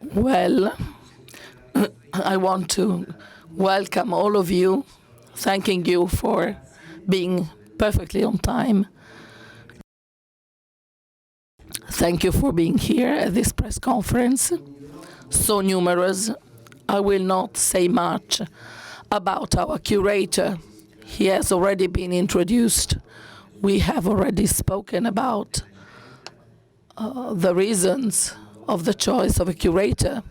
Well, I want to welcome all of you, thanking you for being perfectly on time. Thank you for being here at this press conference. So numerous, I will not say much about our curator. He has already been introduced. We have already spoken about the reasons of the choice of a curator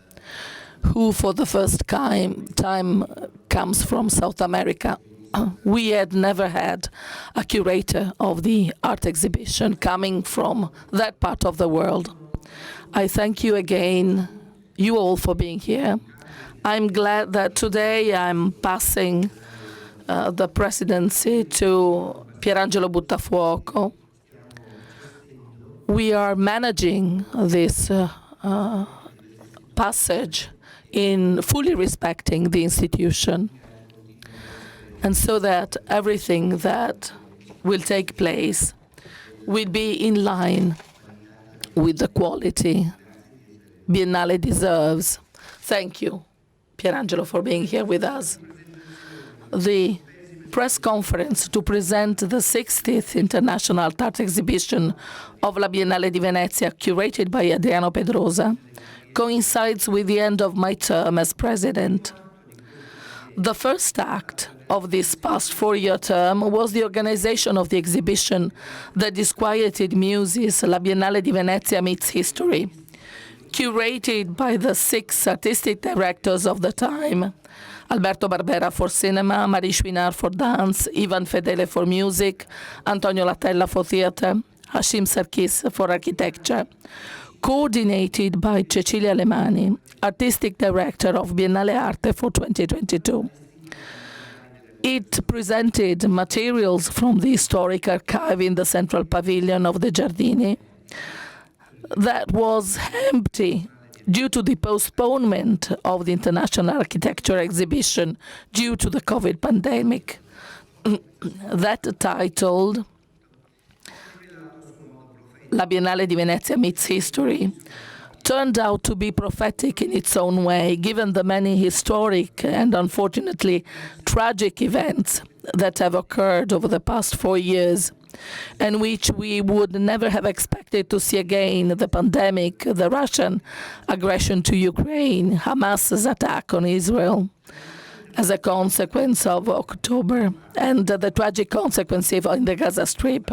who for the first time comes from South America. We had never had a curator of the art exhibition coming from that part of the world. I thank you again, you all, for being here. I'm glad that today I'm passing the presidency to Pierangelo Buttafuoco. We are managing this passage in fully respecting the institution, and so that everything that will take place will be in line with the quality Biennale deserves. Thank you, Pierangelo, for being here with us. The press conference to present the 60th International Art Exhibition of La Biennale di Venezia, curated by Adriano Pedrosa, coincides with the end of my term as president. The first act of this past four-year term was the organization of the exhibition, The Disquieted Muses, La Biennale di Venezia Meets History, curated by the 6 artistic directors of the time: Alberto Barbera for cinema, Marie Chouinard for dance, Ivan Fedele for music, Antonio Latella for theater, Hashim Sarkis for architecture, coordinated by Cecilia Lemani, artistic director of Biennale Arte for 2022. It presented materials from the historic archive in the central pavilion of the Giardini that was empty due to the postponement of the International Architecture Exhibition due to the COVID pandemic. That titled La Biennale di Venezia Meets History turned out to be prophetic in its own way, given the many historic and unfortunately tragic events that have occurred over the past 4 years, and which we would never have expected to see again: the pandemic, the Russian aggression to Ukraine, Hamas's attack on Israel as a consequence of October, and the tragic consequences in the Gaza Strip.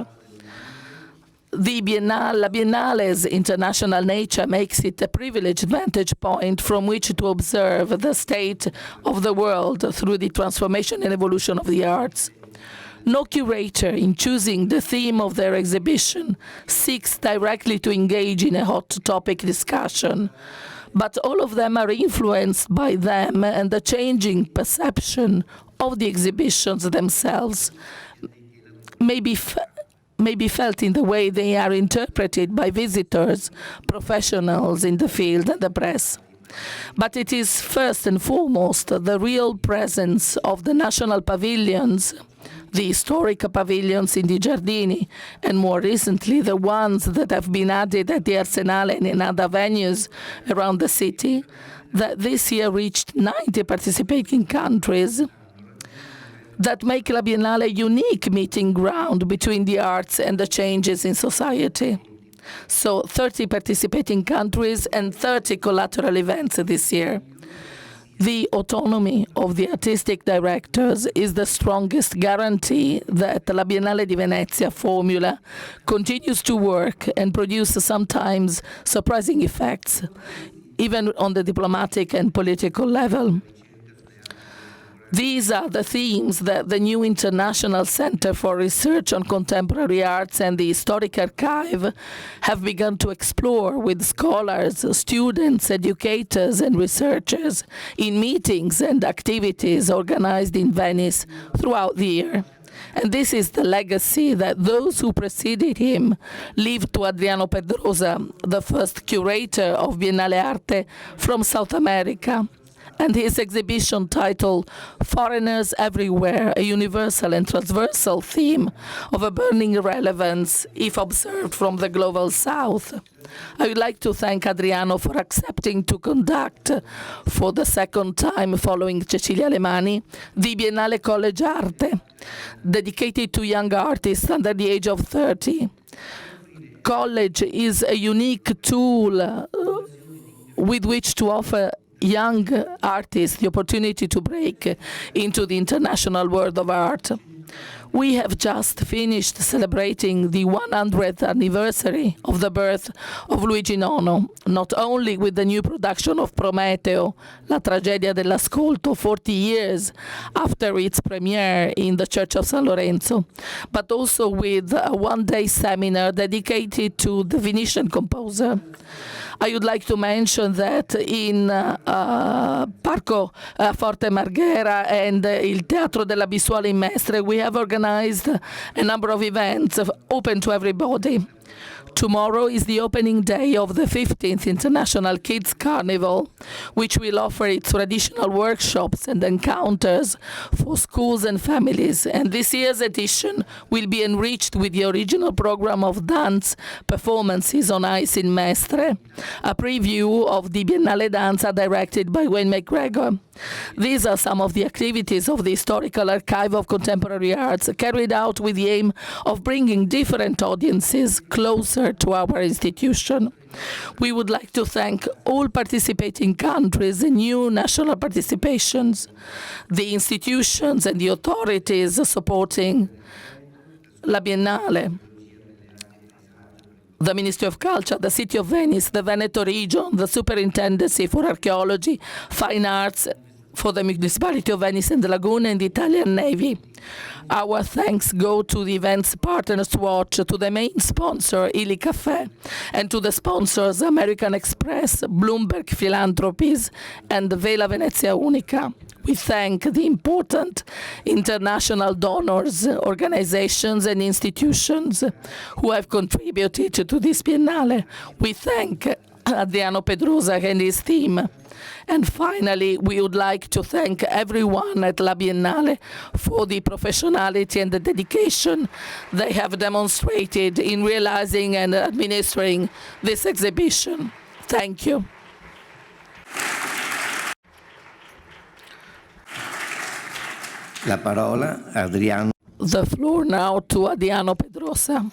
The La Biennale's international nature makes it a privileged vantage point from which to observe the state of the world through the transformation and evolution of the arts. No curator, in choosing the theme of their exhibition, seeks directly to engage in a hot topic discussion, but all of them are influenced by them and the changing perception of the exhibitions themselves may be felt in the way they are interpreted by visitors, professionals in the field, and the press. But it is first and foremost the real presence of the national pavilions, the historic pavilions in the Giardini, and more recently the ones that have been added at the Arsenale and in other venues around the city, that this year reached 90 participating countries, that make La Biennale a unique meeting ground between the arts and the changes in society. So 30 participating countries and 30 collateral events this year. The autonomy of the artistic directors is the strongest guarantee that La Biennale di Venezia formula continues to work and produce sometimes surprising effects, even on the diplomatic and political level. These are the themes that the new International Center for Research on Contemporary Arts and the Historic Archive have begun to explore with scholars, students, educators, and researchers in meetings and activities organized in Venice throughout the year. And this is the legacy that those who preceded him leave to Adriano Pedrosa, the first curator of Biennale Arte from South America, and his exhibition titled Foreigners Everywhere, a universal and transversal theme of a burning relevance if observed from the global south. I would like to thank Adriano for accepting to conduct, for the second time following Cecilia Alemani, the Biennale College Arte, dedicated to young artists under the age of 30. College is a unique tool with which to offer young artists the opportunity to break into the international world of art. We have just finished celebrating the 100th anniversary of the birth of Luigi Nono, not only with the new production of Prometeo, La tragedia dell'ascolto, 40 years after its premiere in the Church of San Lorenzo, but also with a one-day seminar dedicated to the Venetian composer. I would like to mention that in Parco Forte Marghera and il Teatro della Bissuola in Mestre, we have organized a number of events open to everybody. Tomorrow is the opening day of the 15th International Kids Carnival, which will offer its traditional workshops and encounters for schools and families. And this year's edition will be enriched with the original program of dance performances on ice in Mestre, a preview of the Biennale Danza directed by Wayne McGregor. These are some of the activities of the Historical Archive of Contemporary Arts, carried out with the aim of bringing different audiences closer to our institution. We would like to thank all participating countries and new national participations, the institutions and the authorities supporting La Biennale, the Ministry of Culture, the City of Venice, the Veneto region, the Superintendency for Archaeology, Fine Arts, for the Municipality of Venice and the Lagoon, and the Italian Navy. Our thanks go to the event's Partners Watch, to the main sponsor, Ili Cafe, and to the sponsors American Express, Bloomberg Philanthropies, and Vela Venezia Unica. We thank the important international donors, organizations, and institutions who have contributed to this Biennale. We thank Adriano Pedrosa and his team. And finally, we would like to thank everyone at La Biennale for the professionality and the dedication they have demonstrated in realizing and administering this exhibition. Thank you. La parola, Adriano. The floor now to Adriano Pedrosa.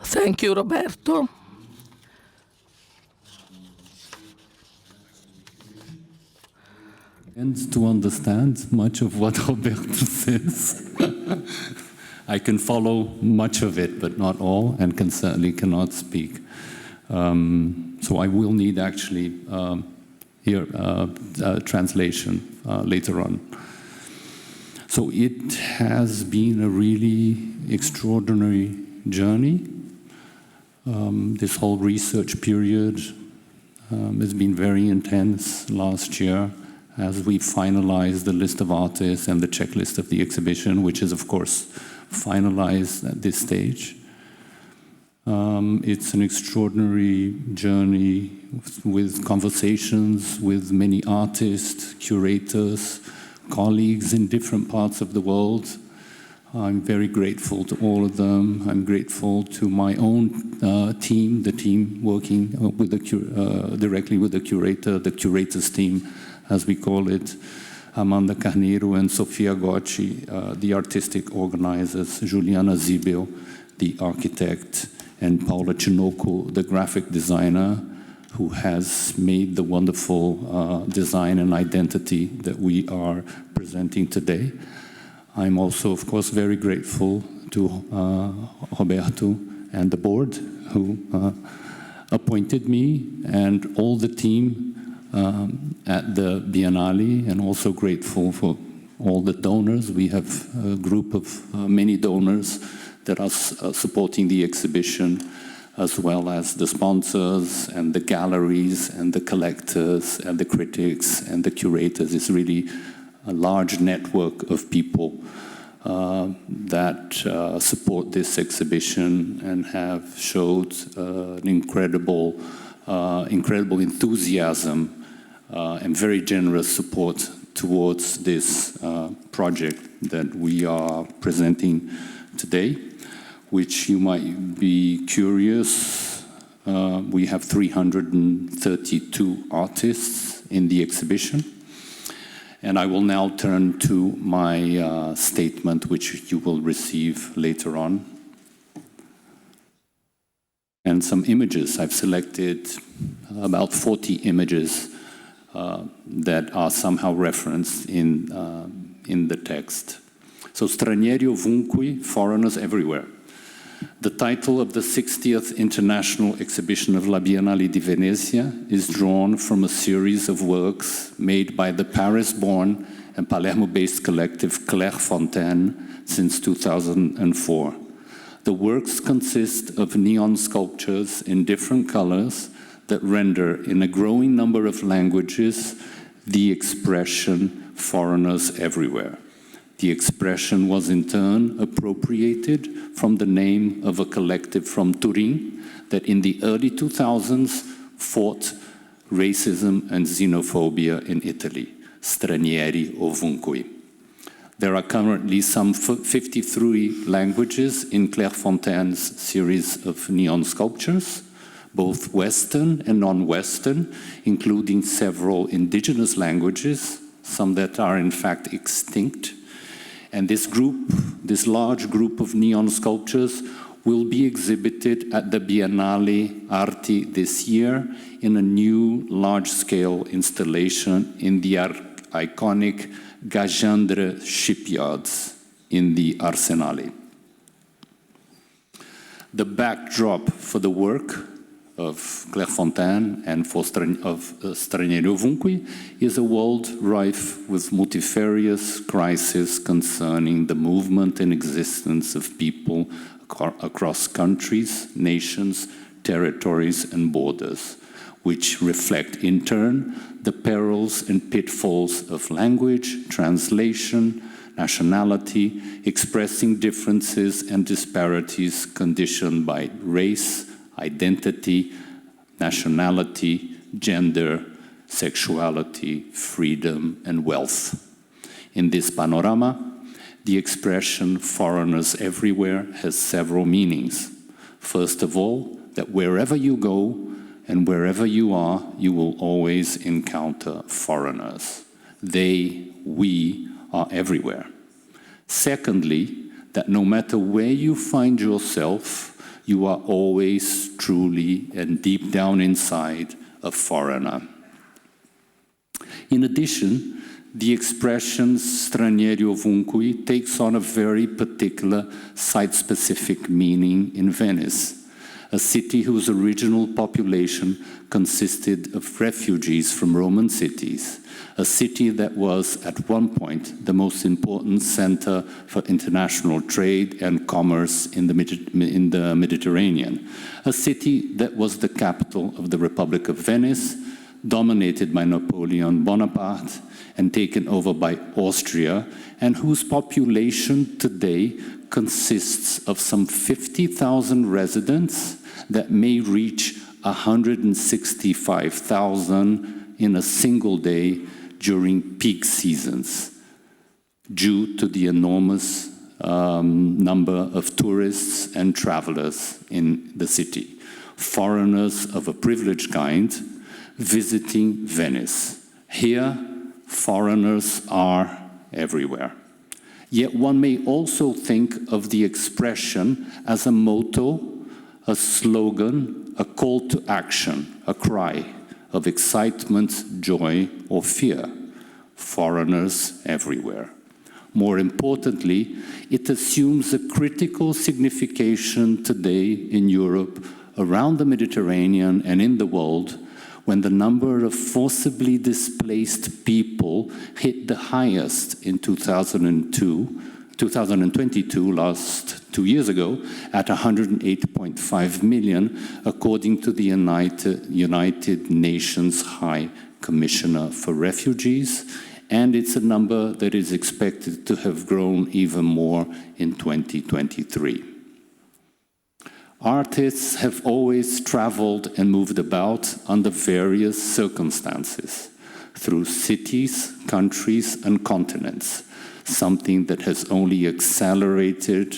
Thank you, Roberto. And to understand much of what Roberto says. I can follow much of it, but not all, and certainly cannot speak. So I will need actually translation later on. So it has been a really extraordinary journey. This whole research period has been very intense last year as we finalized the list of artists and the checklist of the exhibition, which is, of course, finalized at this stage. It's an extraordinary journey with conversations with many artists, curators, colleagues in different parts of the world. I'm very grateful to all of them. I'm grateful to my own team, the team working with directly with the curator, the curators team, as we call it, Amanda Carneiro and Sofia Gocci, the artistic organizers, Juliana Zibel, the architect, and Paola Chinocco, the graphic designer, who has made the wonderful design and identity that we are presenting today. I'm also, of course, very grateful to Roberto and the board who appointed me, and all the team at the Biennale, and also grateful for all the donors. We have a group of many donors that are supporting the exhibition, as well as the sponsors and the galleries and the collectors and the critics and the curators. It's really a large network of people that support this exhibition and have showed an incredible enthusiasm and very generous support towards this project that we are presenting today, which you might be curious. We have 332 artists in the exhibition. And I will now turn to my statement, which you will receive later on. And some images. I've selected about 40 images that are somehow referenced in the text. So, Stranieri ovunque, foreigners everywhere. The title of the 60th International Exhibition of La Biennale di Venezia is drawn from a series of works made by the Paris-born and Palermo-based collective Clairefontaine since 2004. The works consist of neon sculptures in different colors that render, in a growing number of languages, the expression "foreigners everywhere." The expression was in turn appropriated from the name of a collective from Turin that in the early 2000s fought racism and xenophobia in Italy, Stranieri ovunque. There are currently some 53 languages in Clairefontaine's series of neon sculptures, both Western and non-Western, including several indigenous languages, some that are in fact extinct. And this large group of neon sculptures will be exhibited at the Biennale Arte this year in a new large-scale installation in the iconic Gagendre shipyards in the Arsenale. The backdrop for the work of Clairefontaine and of Stranieri ovunque is a world rife with multifarious crises concerning the movement and existence of people across countries, nations, territories, and borders, which reflect in turn the perils and pitfalls of language, translation, nationality, expressing differences and disparities conditioned by race, identity, nationality, gender, sexuality, freedom, and wealth. In this panorama, the expression "foreigners everywhere" has several meanings. First of all, that wherever you go and wherever you are, you will always encounter foreigners. They, we, are everywhere. Secondly, that no matter where you find yourself, you are always truly and deep down inside a foreigner. In addition, the expression "stranieri ovunque" takes on a very particular site-specific meaning in Venice, a city whose original population consisted of refugees from Roman cities, a city that was at one point the most important center for international trade and commerce in the Mediterranean, a city that was the capital of the Republic of Venice, dominated by Napoleon Bonaparte and taken over by Austria, and whose population today consists of some 50,000 residents that may reach 165,000 in a single day during peak seasons, due to the enormous number of tourists and travelers in the city, foreigners of a privileged kind visiting Venice. Here, foreigners are everywhere. Yet one may also think of the expression as a motto, a slogan, a call to action, a cry of excitement, joy, or fear. Foreigners everywhere. More importantly, it assumes a critical signification today in Europe, around the Mediterranean, and in the world, when the number of forcibly displaced people hit the highest in 2022, last 2 years ago, at 108.5 million, according to the United Nations High Commissioner for Refugees, and it's a number that is expected to have grown even more in 2023. Artists have always traveled and moved about under various circumstances, through cities, countries, and continents, something that has only accelerated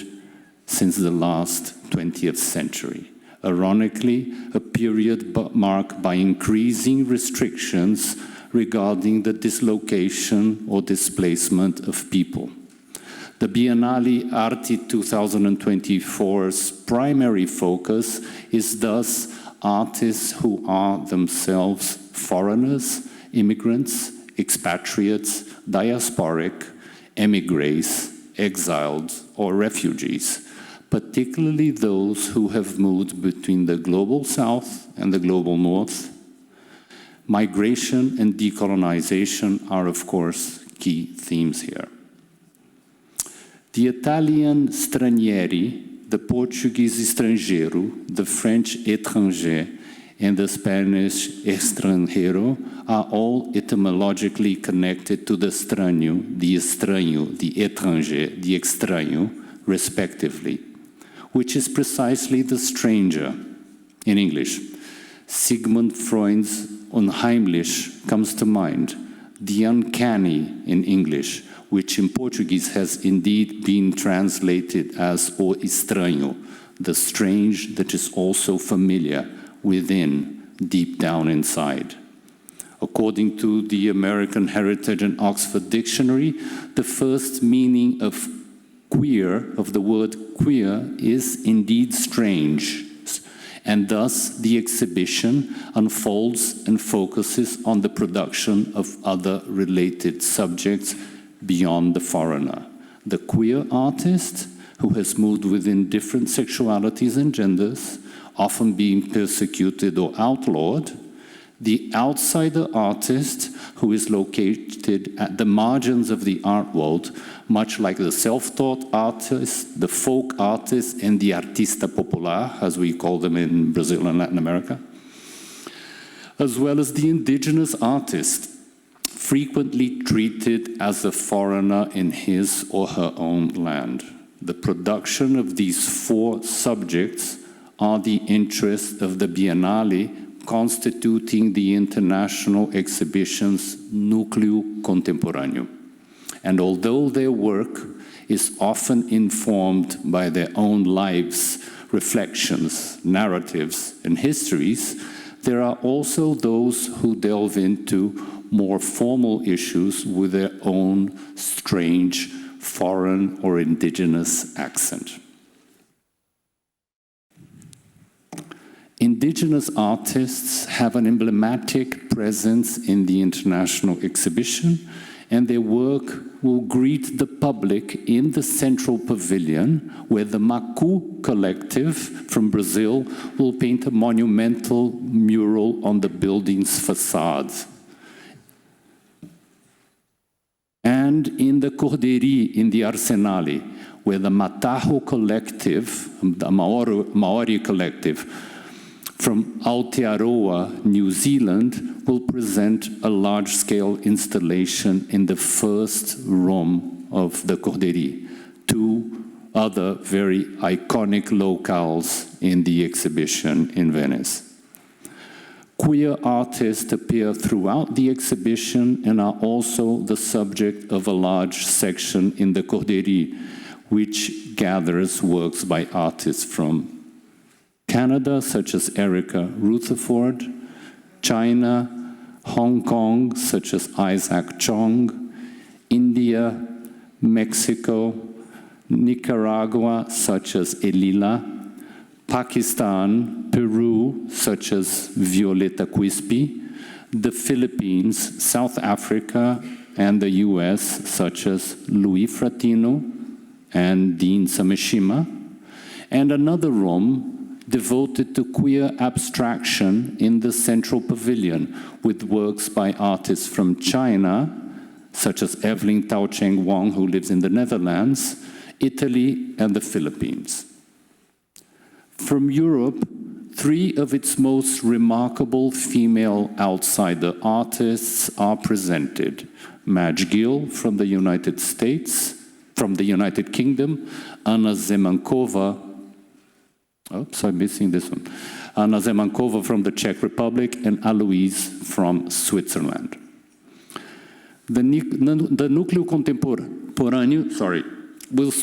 since the last 20th century. Ironically, a period marked by increasing restrictions regarding the dislocation or displacement of people. The Biennale Arte 2024's primary focus is thus artists who are themselves foreigners, immigrants, expatriates, diasporic, emigres, exiled, or refugees, particularly those who have moved between the global south and the global north. Migration and decolonization are, of course, key themes here. The Italian stranieri, the Portuguese estrangeiro, the French étranger, and the Spanish extranjero are all etymologically connected to the estranho, the étranger, the extraño, respectively, which is precisely the stranger in English. Sigmund Freud's unheimlich comes to mind, the uncanny in English, which in Portuguese has indeed been translated as o estranho, the strange that is also familiar within, deep down inside. According to the American Heritage and Oxford Dictionary, the first meaning of queer, of the word queer, is indeed strange, and thus the exhibition unfolds and focuses on the production of other related subjects beyond the foreigner. The queer artist, who has moved within different sexualities and genders, often being persecuted or outlawed, the outsider artist, who is located at the margins of the art world, much like the self-taught artist, the folk artist, and the artista popular, as we call them in Brazil and Latin America, as well as the indigenous artist, frequently treated as a foreigner in his or her own land. The production of these four subjects are the interest of the Biennale, constituting the international exhibition's nucleo contemporâneo. And although their work is often informed by their own lives, reflections, narratives, and histories, there are also those who delve into more formal issues with their own strange, foreign, or indigenous accent. Indigenous artists have an emblematic presence in the international exhibition, and their work will greet the public in the central pavilion, where the Macu collective from Brazil will paint a monumental mural on the building's facade. And in the Corderie, in the Arsenale, where the Mataho collective, the Maori collective, from Aotearoa, New Zealand, will present a large-scale installation in the first room of the Corderie, two other very iconic locales in the exhibition in Venice. Queer artists appear throughout the exhibition and are also the subject of a large section in the Corderie, which gathers works by artists from Canada, such as Erica Rutherford, China, Hong Kong, such as Isaac Chong, India, Mexico, Nicaragua, such as Elila, Pakistan, Peru, such as Violeta Quispe, the Philippines, South Africa, and the US, such as Louis Fratino and Dean Sameshima, and another room devoted to queer abstraction in the central pavilion, with works by artists from China, such as Evelyn Tao Cheng Wong, who lives in the Netherlands, Italy, and the Philippines. From Europe, three of its most remarkable female outsider artists are presented: Madge Gill from the United States, from the United Kingdom, Anna Zemankova, oops, I'm missing this one, Anna Zemankova from the Czech Republic, and Aloise from Switzerland. The Núcleo Contemporâneo, will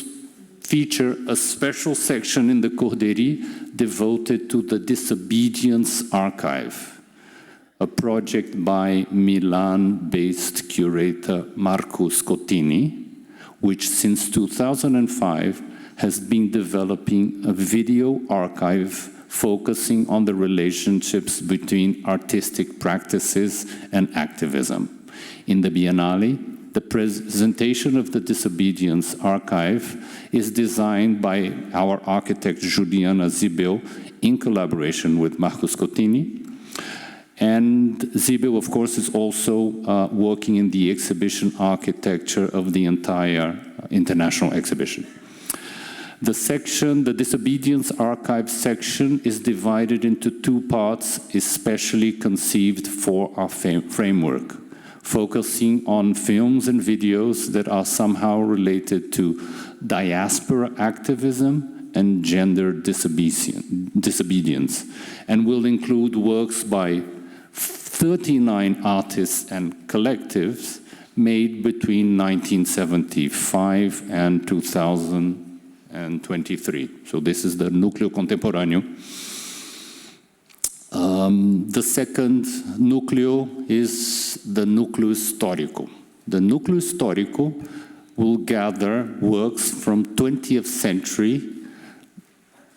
feature a special section in the Corderie devoted to the Disobedience Archive, a project by Milan-based curator Marco Scottini, which since 2005 has been developing a video archive focusing on the relationships between artistic practices and activism. In the Biennale, the presentation of the Disobedience Archive is designed by our architect Juliana Zibel in collaboration with Marco Scottini. And Zibel, of course, is also working in the exhibition architecture of the entire international exhibition. The section, the Disobedience Archive section, is divided into two parts, especially conceived for our framework, focusing on films and videos that are somehow related to diaspora activism and gender disobedience, and will include works by 39 artists and collectives made between 1975 and 2023. So this is the Núcleo Contemporâneo. The second núcleo is the Núcleo Histórico. The Núcleo Histórico will gather works from 20th century,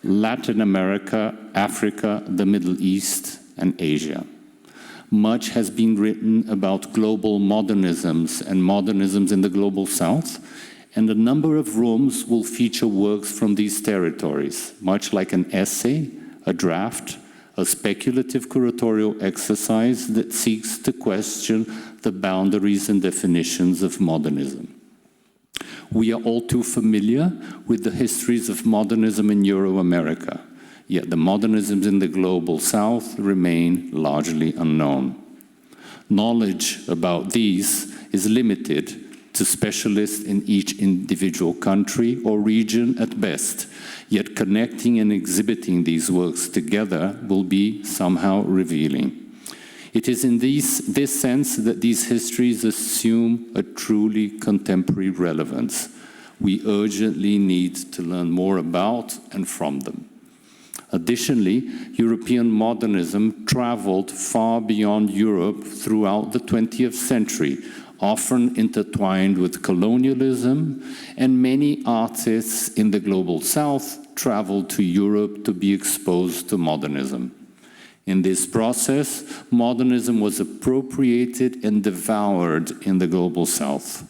Latin America, Africa, the Middle East, and Asia. Much has been written about global modernisms and modernisms in the Global South, and a number of rooms will feature works from these territories, much like an essay, a draft, a speculative curatorial exercise that seeks to question the boundaries and definitions of modernism. We are all too familiar with the histories of modernism in Euro-America, yet the modernisms in the Global South remain largely unknown. Knowledge about these is limited to specialists in each individual country or region at best, yet connecting and exhibiting these works together will be somehow revealing. It is in this sense that these histories assume a truly contemporary relevance. We urgently need to learn more about and from them. Additionally, European modernism traveled far beyond Europe throughout the 20th century, often intertwined with colonialism, and many artists in the Global South traveled to Europe to be exposed to modernism. In this process, modernism was appropriated and devoured in the Global South.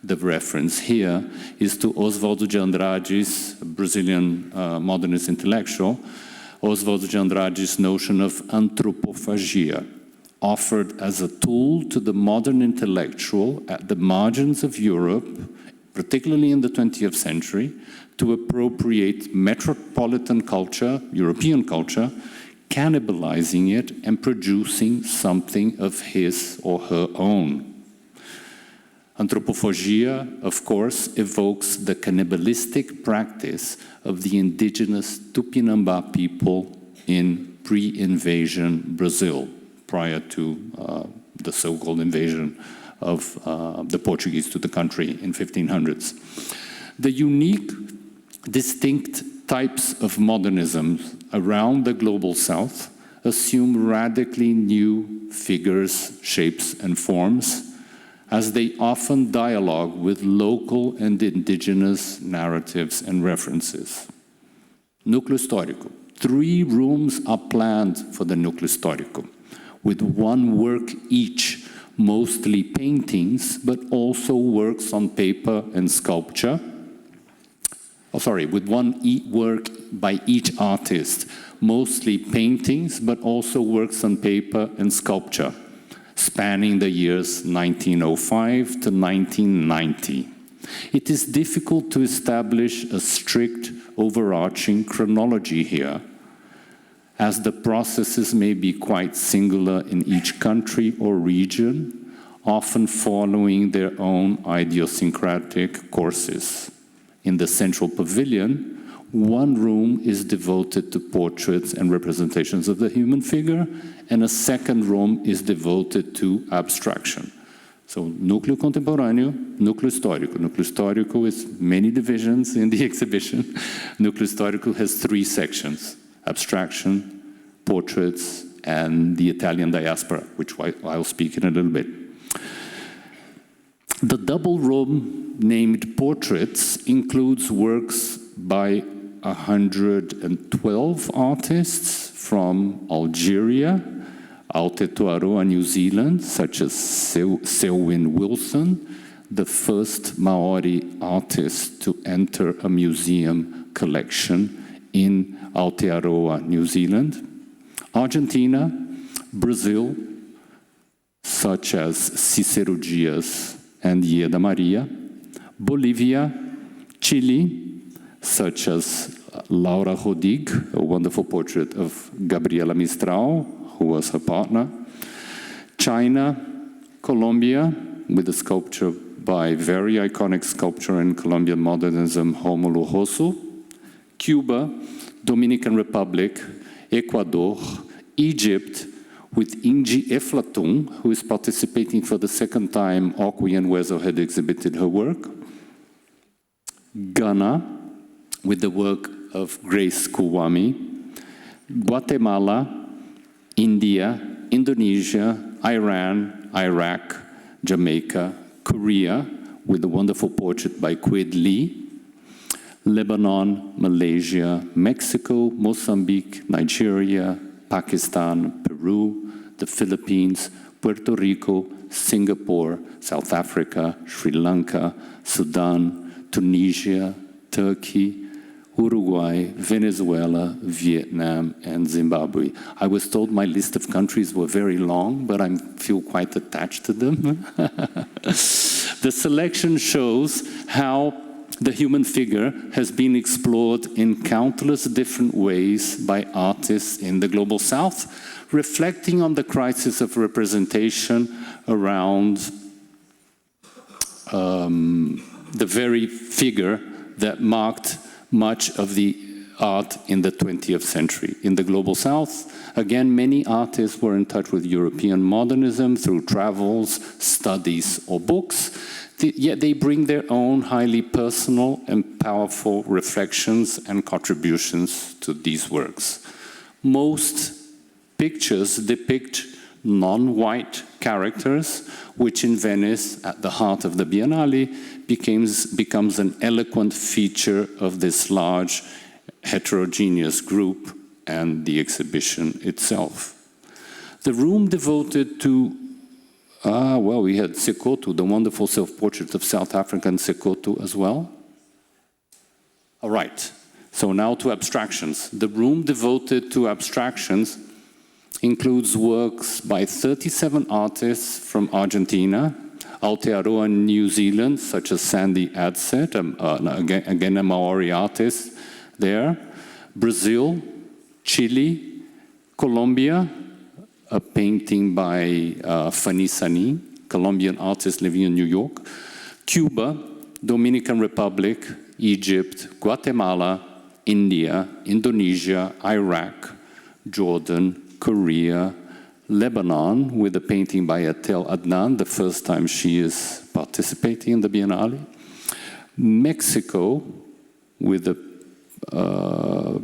The reference here is to Oswaldo de Andrade's, Brazilian modernist intellectual, Oswaldo de Andrade's notion of anthropophagia, offered as a tool to the modern intellectual at the margins of Europe, particularly in the 20th century, to appropriate metropolitan culture, European culture, cannibalizing it and producing something of his or her own. Anthropophagia, of course, evokes the cannibalistic practice of the indigenous Tupinambá people in pre-invasion Brazil, prior to the so-called invasion of the Portuguese to the country in 1500s. The unique, distinct types of modernism around the Global South assume radically new figures, shapes, and forms, as they often dialogue with local and indigenous narratives and references. Núcleo Histórico. 3 rooms are planned for the Núcleo Histórico, with 1 work each, mostly paintings, but also works on paper and sculpture. With 1 work by each artist, mostly paintings, but also works on paper and sculpture, spanning the years 1905 to 1990. It is difficult to establish a strict overarching chronology here, as the processes may be quite singular in each country or region, often following their own idiosyncratic courses. In the central pavilion, one room is devoted to portraits and representations of the human figure, and a second room is devoted to abstraction. So, núcleo contemporâneo, núcleo histórico. Núcleo histórico is many divisions in the exhibition. Núcleo histórico has 3 sections: abstraction, portraits, and the Italian diaspora, which I'll speak in a little bit. The double room named Portraits includes works by 112 artists from Algeria, Aotearoa, New Zealand, such as Selwyn Wilson, the first Maori artist to enter a museum collection in Aotearoa, New Zealand, Argentina, Brazil, such as Cícero Dias and Ieda Maria, Bolivia, Chile, such as Laura Rodig, a wonderful portrait of Gabriela Mistral, who was her partner, China, Colombia, with a sculpture by very iconic sculptor in Colombian modernism, Rómulo Rosso, Cuba, Dominican Republic, Ecuador, Egypt, with Ingi Eflatun, who is participating for the second time. Okwi and Wezo had exhibited her work, Ghana, with the work of Grace Kuwami, Guatemala, India, Indonesia, Iran, Iraq, Jamaica, Korea, with a wonderful portrait by Kwed Lee, Lebanon, Malaysia, Mexico, Mozambique, Nigeria, Pakistan, Peru, the Philippines, Puerto Rico, Singapore, South Africa, Sri Lanka, Sudan, Tunisia, Turkey, Uruguay, Venezuela, Vietnam, and Zimbabwe. I was told my list of countries were very long, but I feel quite attached to them. The selection shows how the human figure has been explored in countless different ways by artists in the Global South, reflecting on the crisis of representation around the very figure that marked much of the art in the 20th century. In the Global South, again, many artists were in touch with European modernism through travels, studies, or books, yet they bring their own highly personal and powerful reflections and contributions to these works. Most pictures depict non-white characters, which in Venice, at the heart of the Biennale, becomes an eloquent feature of this large heterogeneous group and the exhibition itself. The room devoted to, we had Cicutto, the wonderful self-portrait of South African Cicutto as well. All right, so now to abstractions. The room devoted to abstractions includes works by 37 artists from Argentina, Aotearoa, New Zealand, such as Sandy Adset, again a Maori artist there, Brazil, Chile, Colombia, a painting by Fanny Sani, Colombian artist living in New York, Cuba, Dominican Republic, Egypt, Guatemala, India, Indonesia, Iraq, Jordan, Korea, Lebanon, with a painting by Atel Adnan, the first time she is participating in the Biennale, Mexico, with a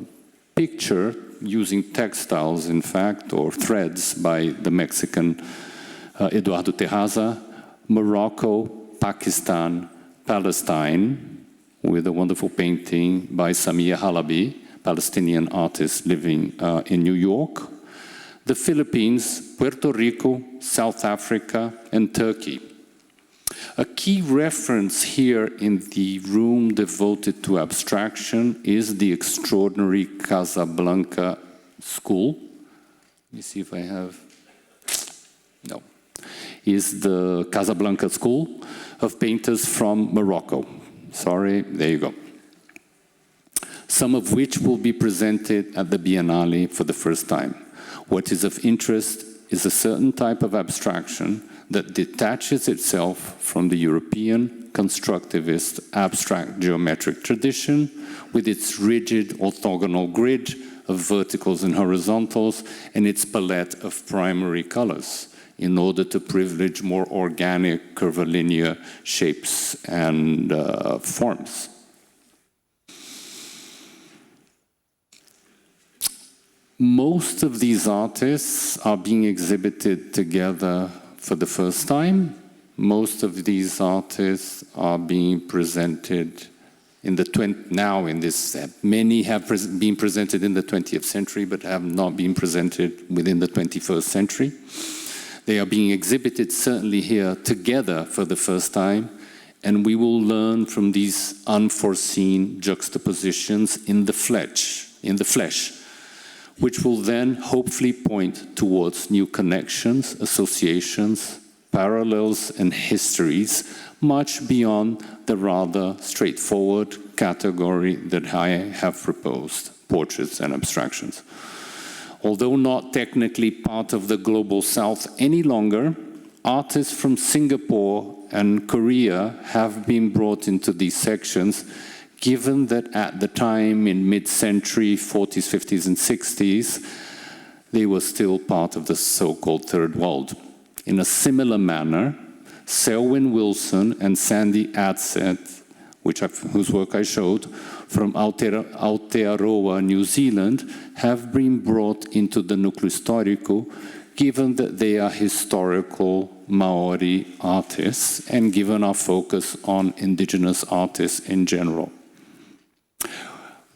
picture using textiles, in fact, or threads by the Mexican Eduardo Terraza, Morocco, Pakistan, Palestine, with a wonderful painting by Samia Halabi, Palestinian artist living in New York, the Philippines, Puerto Rico, South Africa, and Turkey. A key reference here in the room devoted to abstraction is the extraordinary Casablanca School. Let me see if I have... No. Is the Casablanca School of painters from Morocco. Sorry, there you go. Some of which will be presented at the Biennale for the first time. What is of interest is a certain type of abstraction that detaches itself from the European constructivist abstract geometric tradition with its rigid orthogonal grid of verticals and horizontals and its palette of primary colors in order to privilege more organic curvilinear shapes and forms. Most of these artists are being exhibited together for the first time. Most of these artists are being presented in the many have been presented in the 20th century, but have not been presented within the 21st century. They are being exhibited certainly here together for the first time, and we will learn from these unforeseen juxtapositions in the flesh, which will then hopefully point towards new connections, associations, parallels, and histories, much beyond the rather straightforward category that I have proposed, portraits and abstractions. Although not technically part of the Global South any longer, artists from Singapore and Korea have been brought into these sections, given that at the time in mid-century, 40s, 50s, and 60s, they were still part of the so-called Third World. In a similar manner, Selwyn Wilson and Sandy Adsett, whose work I showed, from Aotearoa, New Zealand, have been brought into the Núcleo Histórico, given that they are historical Maori artists and given our focus on indigenous artists in general.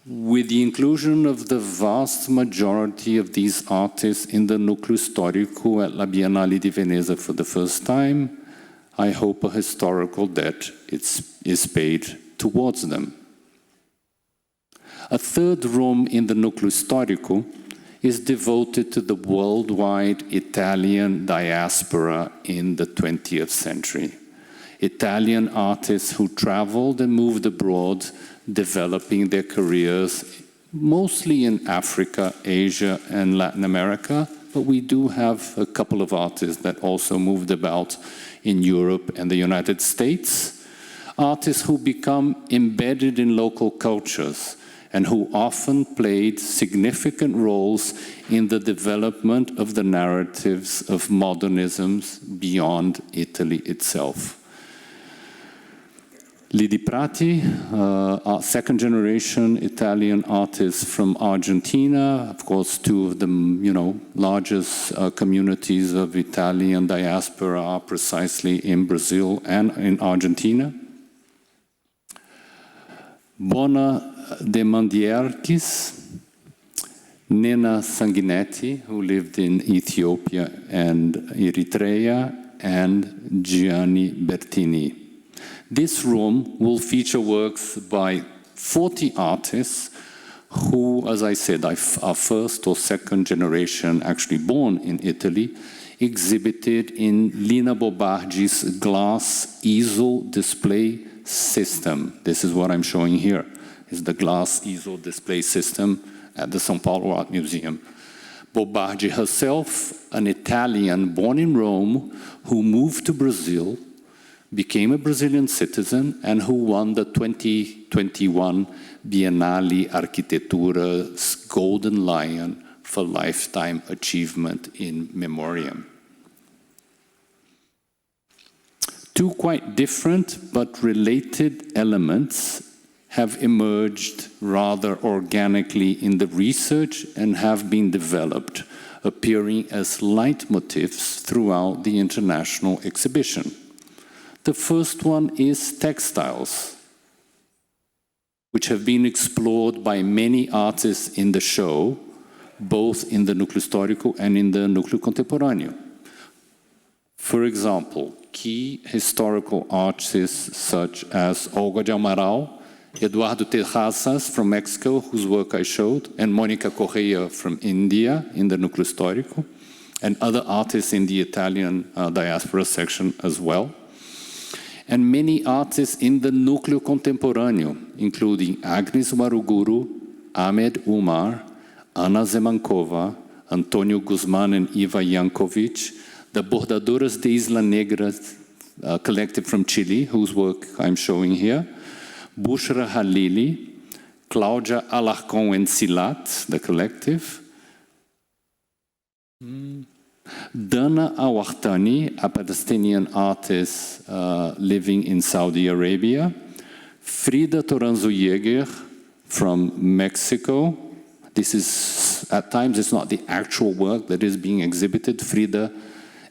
With the inclusion of the vast majority of these artists in the Núcleo Histórico at La Biennale di Venezia for the first time, I hope a historical debt is paid towards them. A third room in the Núcleo Histórico is devoted to the worldwide Italian diaspora in the 20th century. Italian artists who traveled and moved abroad, developing their careers mostly in Africa, Asia, and Latin America, but we do have a couple of artists that also moved about in Europe and the United States. Artists who become embedded in local cultures and who often played significant roles in the development of the narratives of modernisms beyond Italy itself. Lidi Prati, our second-generation Italian artists from Argentina, of course, two of the largest communities of Italian diaspora are precisely in Brazil and in Argentina. Bona de Mandierkis, Nena Sanguinetti, who lived in Ethiopia and Eritrea, and Gianni Bertini. This room will feature works by 40 artists who, as I said, are first or second generation, actually born in Italy, exhibited in Lina Bobardi's glass easel display system. This is what I'm showing here, is the glass easel display system at the São Paulo Art Museum. Bobardi herself, an Italian born in Rome, who moved to Brazil, became a Brazilian citizen, and who won the 2021 Biennale Architettura's Golden Lion for lifetime achievement in memoriam. Two quite different but related elements have emerged rather organically in the research and have been developed, appearing as leitmotifs throughout the international exhibition. The first one is textiles, which have been explored by many artists in the show, both in the Núcleo Histórico and in the Núcleo Contemporâneo. For example, key historical artists such as Olga de Amaral, Eduardo Terrazas from Mexico, whose work I showed, and Mónica Correia from India in the Núcleo Histórico, and other artists in the Italian diaspora section as well. And many artists in the Núcleo Contemporâneo, including Agnes Waruguru, Ahmed Umar, Anna Zemankova, Antônio Guzmán and Eva Yankovic, the Bordadoras de Isla Negra collective from Chile, whose work I'm showing here, Bushra Halili, Claudia Alarcón and Silat, the collective, Dana Awartani, a Palestinian artist living in Saudi Arabia, Frida Toranzo Jäger from Mexico. This is, at times, it's not the actual work that is being exhibited. Frida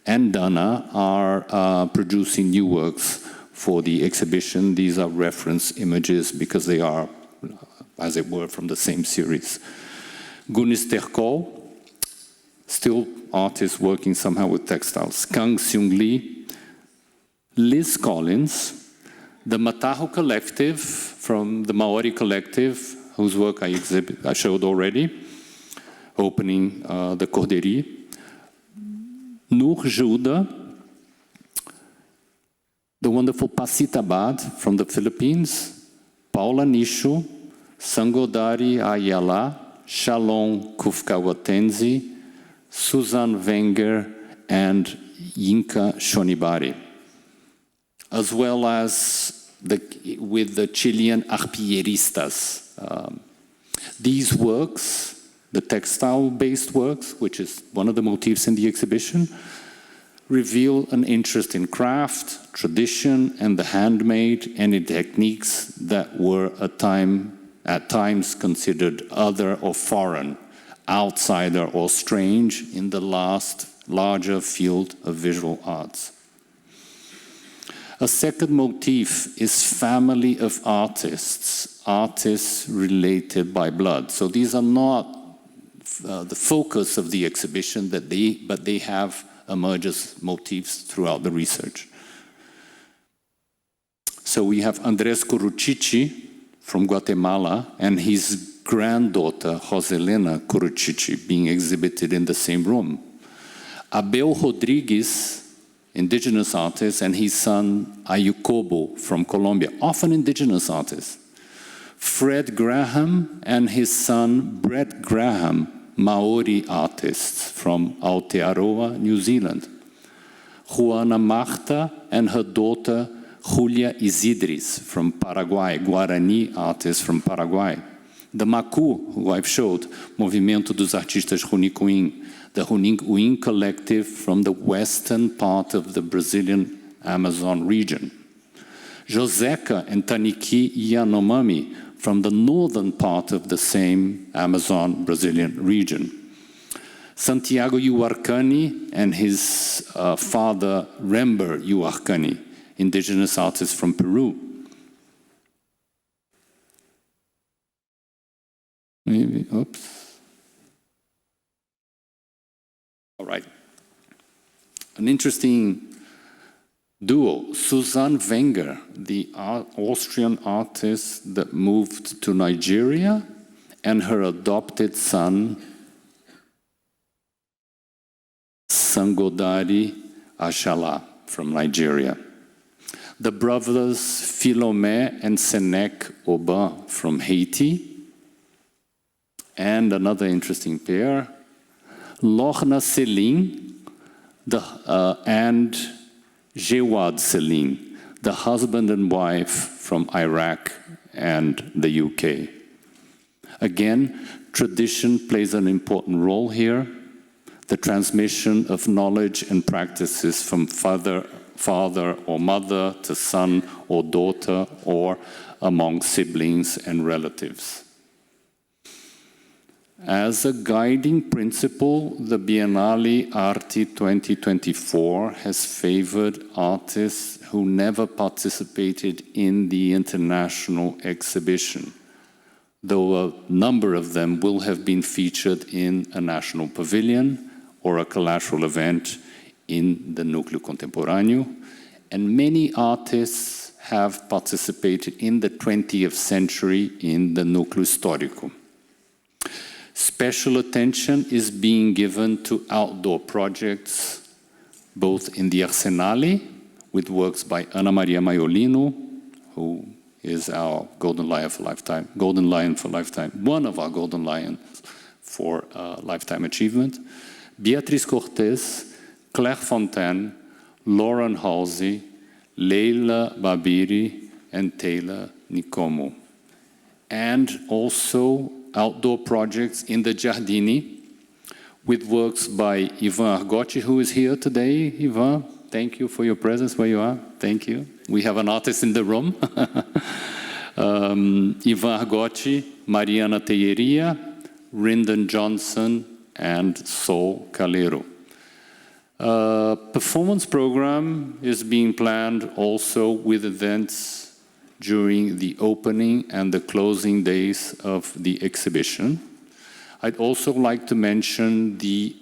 and Dana are producing new works for the exhibition. These are reference images because they are, as it were, from the same series. Gunis Terkol, still artists working somehow with textiles. Kang Seung Lee, Liz Collins, the Mataho Collective from the Maori Collective, whose work I showed already, opening the Corderie. Noor Juda, the wonderful Pasita Bad from the Philippines, Paula Nishu, Sangodari Ayala, Shalom Kufkawatenzi, Susan Wenger, and Yinka Shonibari, as well as with the Chilean arpilleristas. These works, the textile-based works, which is one of the motifs in the exhibition, reveal an interest in craft, tradition, and the handmade, and in techniques that were at times considered other or foreign, outsider or strange in the larger field of visual arts. A second motif is family of artists, artists related by blood. So these are not the focus of the exhibition, but they have emerged as motifs throughout the research. So we have Andrés Curuchichi from Guatemala and his granddaughter, Joselena Curuchichi, being exhibited in the same room. Abel Rodriguez, indigenous artist, and his son Ayukobo from Colombia, often indigenous artists. Fred Graham and his son Brett Graham, Maori artists from Aotearoa, New Zealand. Juana Marta and her daughter Julia Isidris from Paraguay, Guarani artists from Paraguay. The Macu, who I've showed, Movimento dos Artistas Runicuim, the Runicuim collective from the western part of the Brazilian Amazon region. Joseca and Taniki Yanomami from the northern part of the same Amazon Brazilian region. Santiago Uarcani and his father Rember Uarcani, indigenous artist from Peru. Maybe, oops. All right. An interesting duo, Susan Wenger, the Austrian artist that moved to Nigeria, and her adopted son, Sangodari Ashala from Nigeria. The brothers Philomé and Senek Aubin from Haiti. And another interesting pair, Lorna Céline and Jewad Céline, the husband and wife from Iraq and the UK. Again, tradition plays an important role here. The transmission of knowledge and practices from father or mother to son or daughter, or among siblings and relatives. As a guiding principle, the Biennale Arte 2024 has favored artists who never participated in the international exhibition, though a number of them will have been featured in a national pavilion or a collateral event in the Núcleo Contemporâneo, and many artists have participated in the 20th century in the Núcleo Histórico. Special attention is being given to outdoor projects, both in the Arsenale, with works by Ana Maria Maiolino, who is our Golden Lion for Lifetime, one of our Golden Lions for lifetime achievement. Beatriz Cortez, Claire Fontaine, Lauren Halsey, Leila Babiri, and Taylor Nikomo. And also outdoor projects in the Giardini with works by Ivan Argotti, who is here today. Ivan, thank you for your presence where you are. Thank you. We have an artist in the room. Ivan Argotti, Mariana Tejeria, Rindon Johnson, and Sol Calero. Performance program is being planned also with events during the opening and the closing days of the exhibition. I'd also like to mention the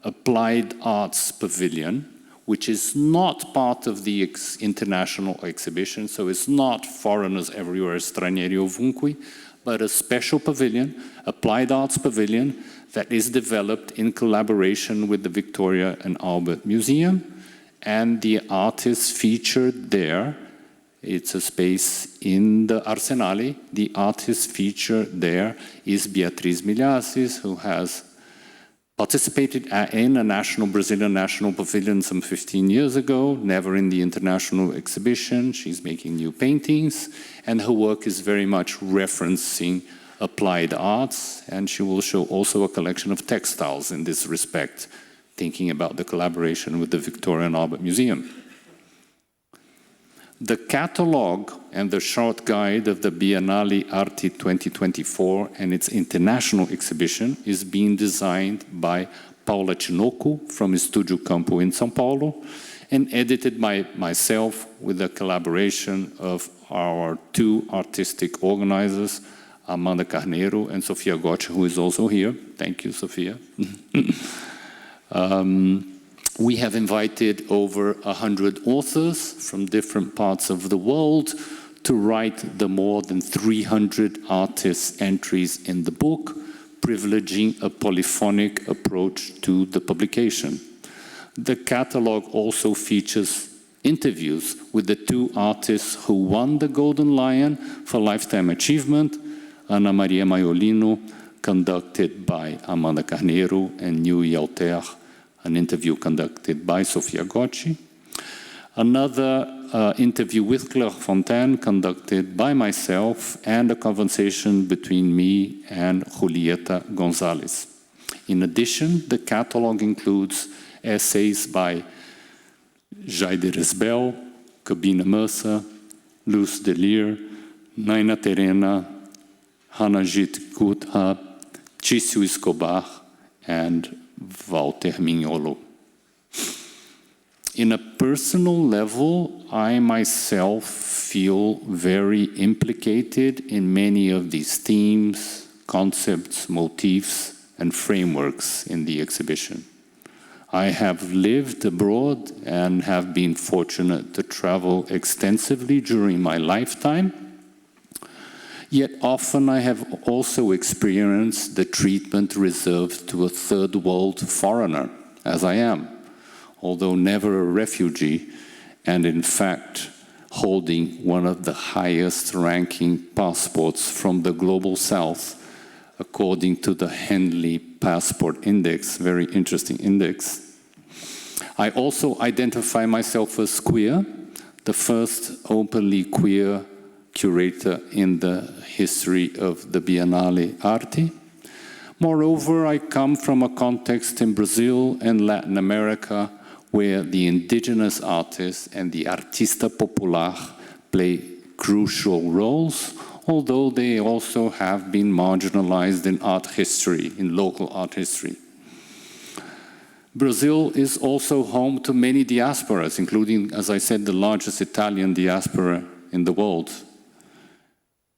Applied Arts Pavilion, which is not part of the international exhibition, so it's not Foreigners Everywhere, Stranieri Ovunque, but a special pavilion, Applied Arts Pavilion, that is developed in collaboration with the Victoria and Albert Museum, and the artists featured there, it's a space in the Arsenale, the artist featured there is Beatriz Milhaces, who has participated in a Brazilian national pavilion some 15 years ago, never in the international exhibition. She's making new paintings, and her work is very much referencing applied arts, and she will show also a collection of textiles in this respect, thinking about the collaboration with the Victoria and Albert Museum. The catalogue and the short guide of the Biennale Arte 2024 and its international exhibition is being designed by Paula Tinoco from Estúdio Campo in São Paulo and edited by myself with the collaboration of our two artistic organizers, Amanda Carneiro and Sofia Gotch, who is also here. Thank you, Sofia. We have invited over 100 authors from different parts of the world to write the more than 300 artists' entries in the book, privileging a polyphonic approach to the publication. The catalogue also features interviews with the two artists who won the Golden Lion for Lifetime Achievement, Ana Maria Maiolino, conducted by Amanda Carneiro, and Nui Alter, an interview conducted by Sofia Gocci. Another interview with Claire Fontaine conducted by myself, and a conversation between me and Julieta Gonzalez. In addition, the catalogue includes essays by Jaide Resbel, Cabina Mercer, Luz Delir, Naina Terena, Hanajit Gudha, Cício Escobar, and Walter Mignolo. In a personal level, I myself feel very implicated in many of these themes, concepts, motifs, and frameworks in the exhibition. I have lived abroad and have been fortunate to travel extensively during my lifetime. Yet often I have also experienced the treatment reserved to a third world foreigner, as I am, although never a refugee, and in fact holding one of the highest ranking passports from the global south, according to the Henley Passport Index, very interesting index. I also identify myself as queer, the first openly queer curator in the history of the Biennale Arte. Moreover, I come from a context in Brazil and Latin America where the indigenous artists and the artista popular play crucial roles, although they also have been marginalized in art history, in local art history. Brazil is also home to many diasporas, including, as I said, the largest Italian diaspora in the world.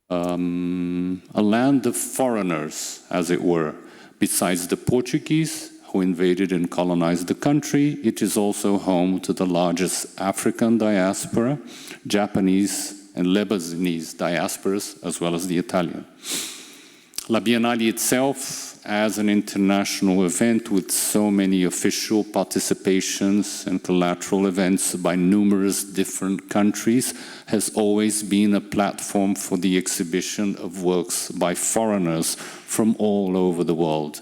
A land of foreigners, as it were. Besides the Portuguese, who invaded and colonized the country, it is also home to the largest African diaspora, Japanese and Lebanese diasporas, as well as the Italian. La Biennale itself, as an international event with so many official participations and collateral events by numerous different countries, has always been a platform for the exhibition of works by foreigners from all over the world.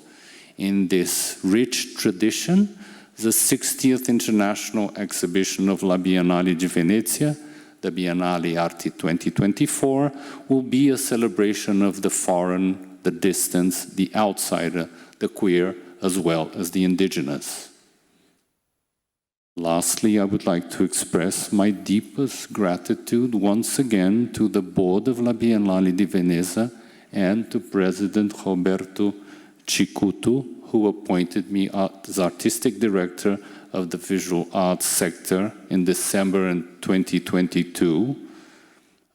In this rich tradition, the 60th International Exhibition of La Biennale di Venezia, the Biennale Arte 2024, will be a celebration of the foreign, the distant, the outsider, the queer, as well as the indigenous. Lastly, I would like to express my deepest gratitude once again to the board of La Biennale di Venezia and to President Roberto Cicutto, who appointed me as artistic director of the visual arts sector in December 2022,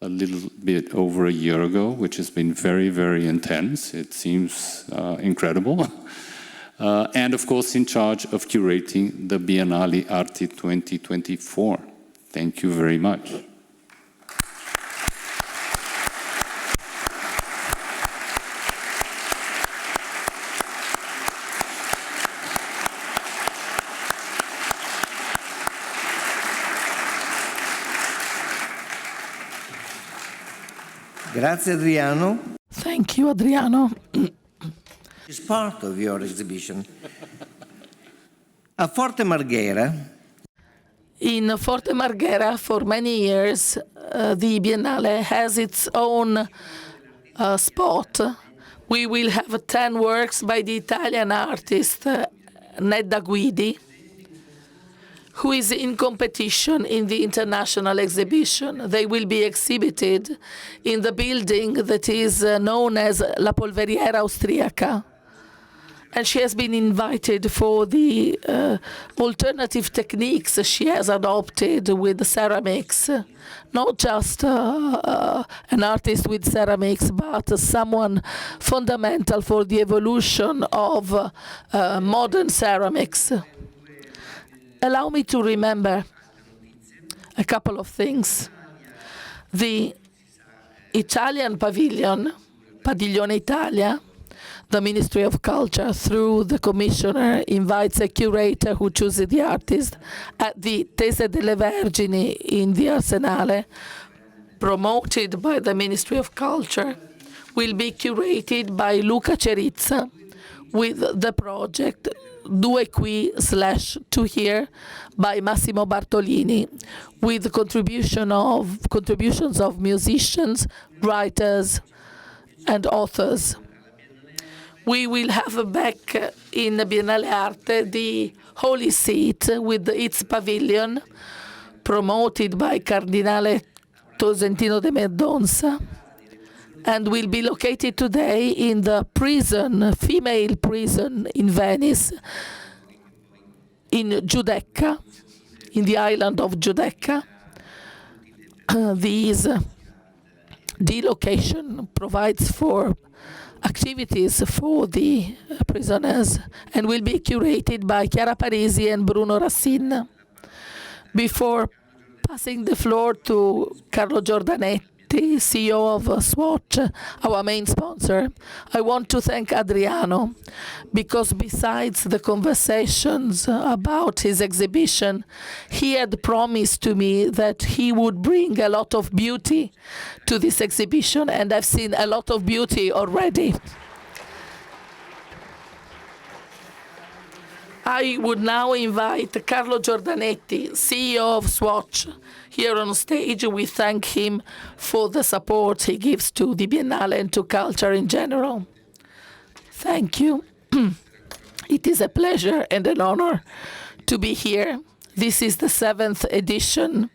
a little bit over a year ago, which has been very, very intense. It seems incredible. And of course, in charge of curating the Biennale Arte 2024. Thank you very much. Grazie Adriano. Thank you, Adriano. It's part of your exhibition. A Forte Marghera. In Forte Marghera, for many years, the Biennale has its own spot. We will have 10 works by the Italian artist Nedda Guidi, who is in competition in the international exhibition. They will be exhibited in the building that is known as La Polveriera Austriaca. And she has been invited for the alternative techniques she has adopted with ceramics. Not just an artist with ceramics, but someone fundamental for the evolution of modern ceramics. Allow me to remember a couple of things. The Italian pavilion, Padiglione Italia, the Ministry of Culture, through the commissioner, invites a curator who chooses the artist at the Tese delle Vergini in the Arsenale, promoted by the Ministry of Culture, will be curated by Luca Cerizza with the project Due Qui/2 Here by Massimo Bartolini, with contributions of musicians, writers, and authors. We will have back in Biennale Arte the Holy Seat with its pavilion, promoted by Cardinale Tosentino de Mendonça, and will be located today in the prison, female prison in Venice, in Giudecca, in the island of Giudecca. The location provides for activities for the prisoners and will be curated by Chiara Parisi and Bruno Racine. Before passing the floor to Carlo Giordanetti, CEO of Swatch, our main sponsor, I want to thank Adriano, because besides the conversations about his exhibition, he had promised to me that he would bring a lot of beauty to this exhibition, and I've seen a lot of beauty already. I would now invite Carlo Giordanetti, CEO of Swatch, here on stage. We thank him for the support he gives to the Biennale and to culture in general. Thank you. It is a pleasure and an honor to be here. This is the 7th edition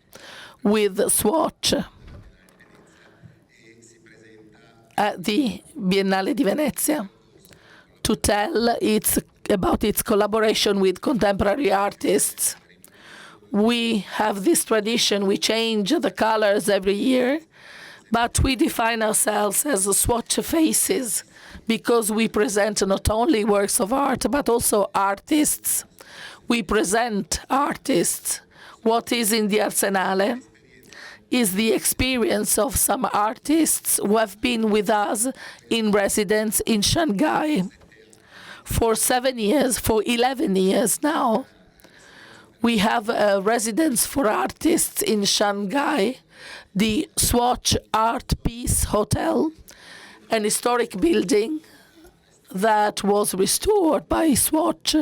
with Swatch at the Biennale di Venezia to tell about its collaboration with contemporary artists. We have this tradition, we change the colors every year, but we define ourselves as Swatch Faces because we present not only works of art, but also artists. We present artists. What is in the Arsenale is the experience of some artists who have been with us in residence in Shanghai. For 7 years, for 11 years now, we have a residence for artists in Shanghai, the Swatch Art Peace Hotel, an historic building that was restored by Swatch,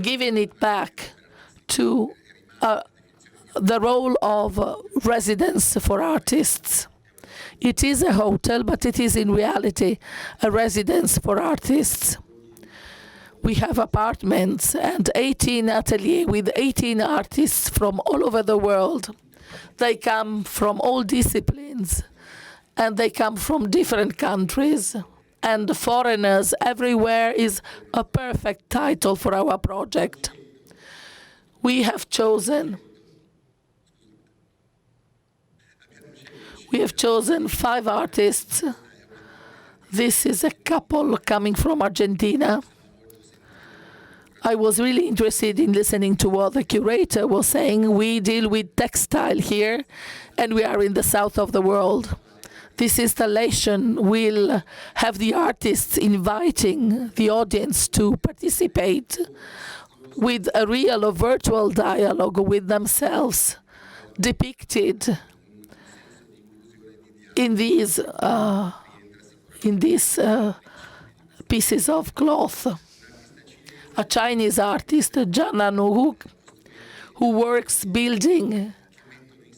giving it back to the role of residence for artists. It is a hotel, but it is in reality a residence for artists. We have apartments and 18 ateliers with 18 artists from all over the world. They come from all disciplines, and they come from different countries. And foreigners everywhere is a perfect title for our project. We have chosen 5 artists. This is a couple coming from Argentina. I was really interested in listening to what the curator was saying. We deal with textile here, and we are in the south of the world. This installation will have the artists inviting the audience to participate with a real or virtual dialogue with themselves, depicted in these pieces of cloth. A Chinese artist, Jana Nu, who works building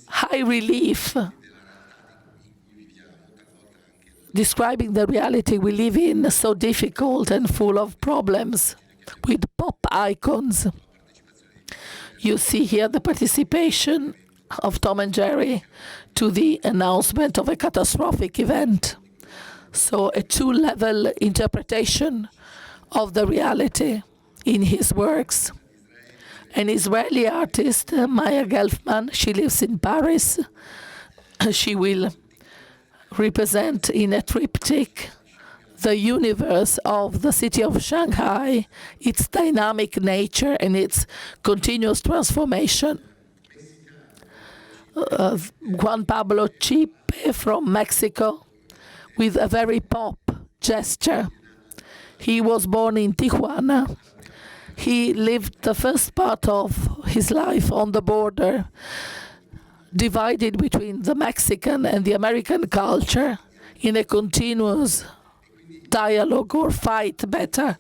high relief, describing the reality we live in, so difficult and full of problems, with pop icons. You see here the participation of Tom and Jerry to the announcement of a catastrophic event. So a two-level interpretation of the reality in his works. An Israeli artist, Maya Gelfman, she lives in Paris. She will represent in a triptych the universe of the city of Shanghai, its dynamic nature and its continuous transformation. Juan Pablo Chipe from Mexico, with a very pop gesture. He was born in Tijuana. He lived the first part of his life on the border, divided between the Mexican and the American culture in a continuous dialogue or fight better.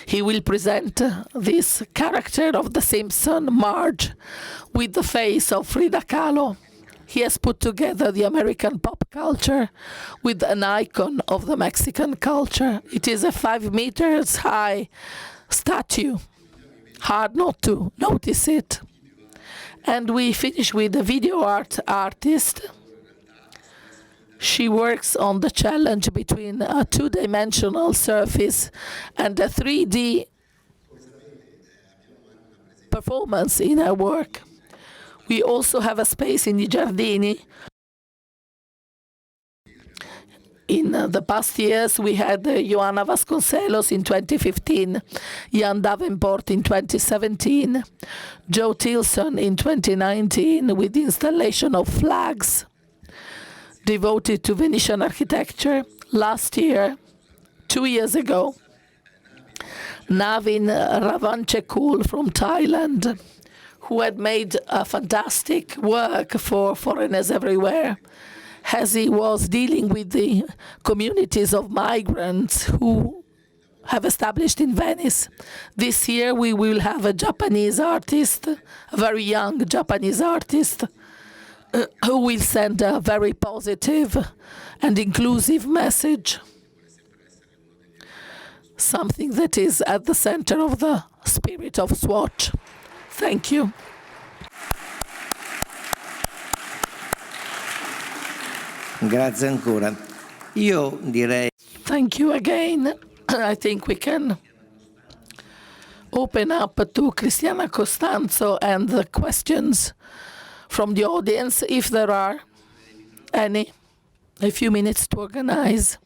He will present this character of the Simpson, Marge, with the face of Frida Kahlo. He has put together the American pop culture with an icon of the Mexican culture. It is a 5 meters high statue. Hard not to notice it. And we finish with a video art artist. She works on the challenge between a two-dimensional surface and a 3D performance in her work. We also have a space in the Giardini. In the past years, we had Joanna Vasconcelos in 2015, Jan Davenport in 2017, Joe Tilson in 2019 with the installation of flags devoted to Venetian architecture. Last year, 2 years ago, Navin Ravanchekul from Thailand, who had made a fantastic work for foreigners everywhere, as he was dealing with the communities of migrants who have established in Venice. This year we will have a Japanese artist, a very young Japanese artist, who will send a very positive and inclusive message, something that is at the center of the spirit of Swatch. Thank you. Grazie ancora. Io direi... Thank you again. I think we can open up to Cristiana Costanzo and the questions from the audience, if there are any. A few minutes to organize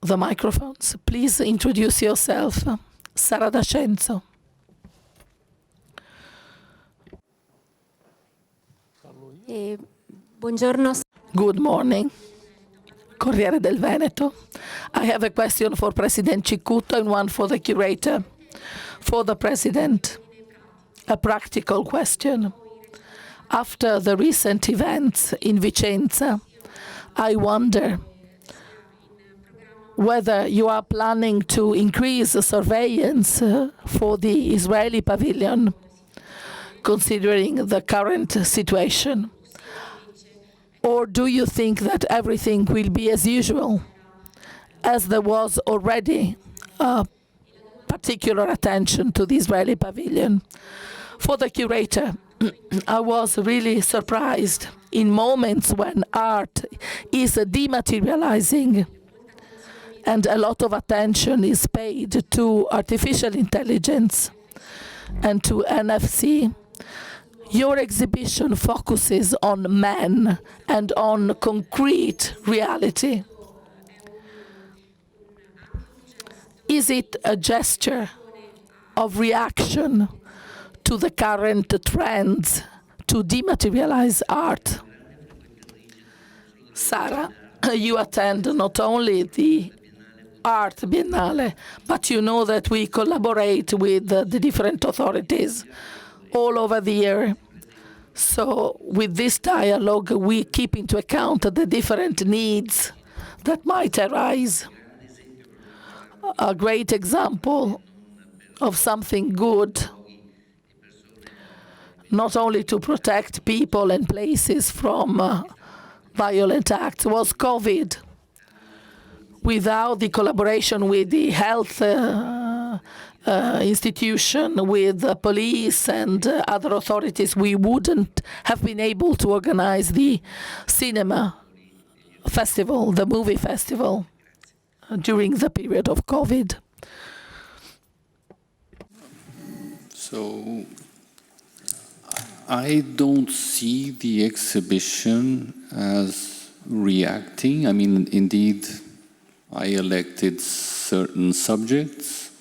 the microphones. Please introduce yourself. Sara D'Ascenzo. Buongiorno. Good morning. Corriere del Veneto. I have a question for President Cicutto and one for the curator. For the President, a practical question. After the recent events in Vicenza, I wonder whether you are planning to increase the surveillance for the Israeli pavilion, considering the current situation. Or do you think that everything will be as usual, as there was already particular attention to the Israeli pavilion? For the curator, I was really surprised in moments when art is dematerializing and a lot of attention is paid to artificial intelligence and to NFC. Your exhibition focuses on man and on concrete reality. Is it a gesture of reaction to the current trends to dematerialize art? Sara, you attend not only the Art Biennale, but you know that we collaborate with the different authorities all over the year. So with this dialogue, we keep into account the different needs that might arise. A great example of something good, not only to protect people and places from violent acts, was COVID. Without the collaboration with the health institution, with the police and other authorities, we wouldn't have been able to organize the cinema festival, the movie festival, during the period of COVID. So I don't see the exhibition as reacting. I mean, indeed, I elected certain subjects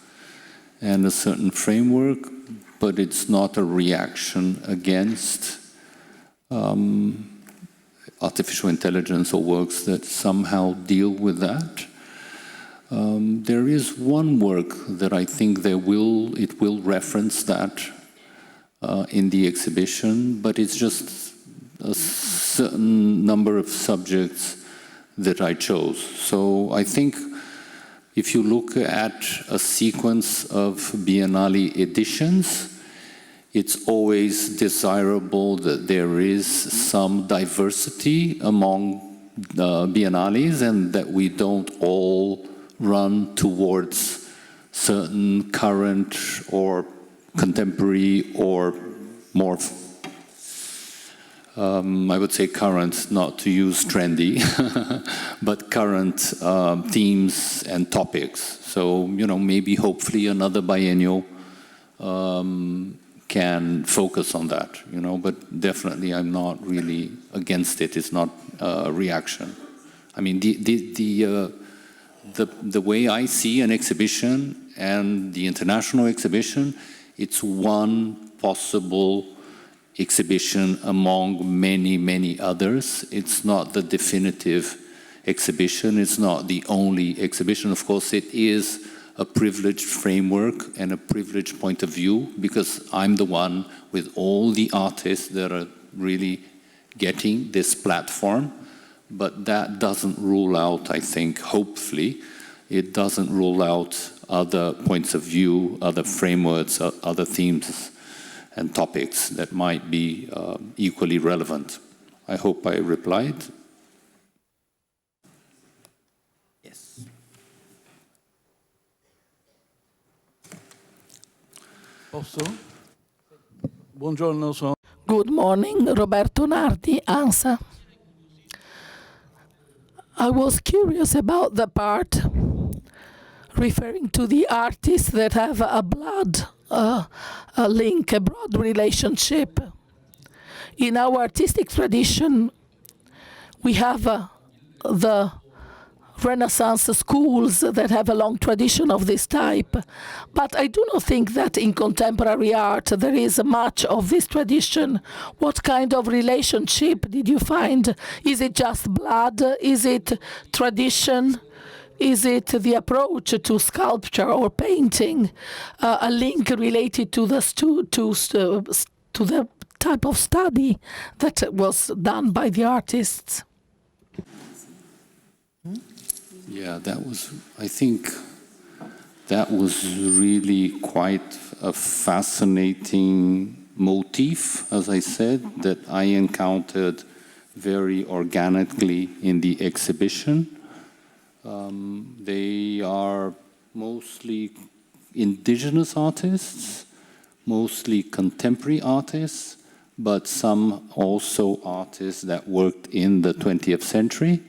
and a certain framework, but it's not a reaction against artificial intelligence or works that somehow deal with that. There is one work that I think it will reference that in the exhibition, but it's just a certain number of subjects that I chose. So I think if you look at a sequence of Biennale editions, it's always desirable that there is some diversity among biennales and that we don't all run towards certain current or contemporary or more I would say current, not to use trendy, but current themes and topics. So, maybe hopefully another biennial can focus on that, but definitely I'm not really against it. It's not a reaction. I mean, the way I see an exhibition and the international exhibition, it's one possible exhibition among many, many others. It's not the definitive exhibition. It's not the only exhibition. Of course, it is a privileged framework and a privileged point of view because I'm the one with all the artists that are really getting this platform. But that doesn't rule out, I think, hopefully, it doesn't rule out other points of view, other frameworks, other themes and topics that might be equally relevant. I hope I replied. Yes. Posso? Buongiorno, sono... Good morning, Roberto Nardi, ANSA. I was curious about the part referring to the artists that have a blood a link, a broad relationship. In our artistic tradition, we have the Renaissance schools that have a long tradition of this type. But I do not think that in contemporary art there is much of this tradition. What kind of relationship did you find? Is it just blood? Is it tradition? Is it the approach to sculpture or painting, a link related to the type of study that was done by the artists? Yeah, I think that was really quite a fascinating motif, as I said, that I encountered very organically in the exhibition. They are mostly indigenous artists, mostly contemporary artists, but some also artists that worked in the 20th century.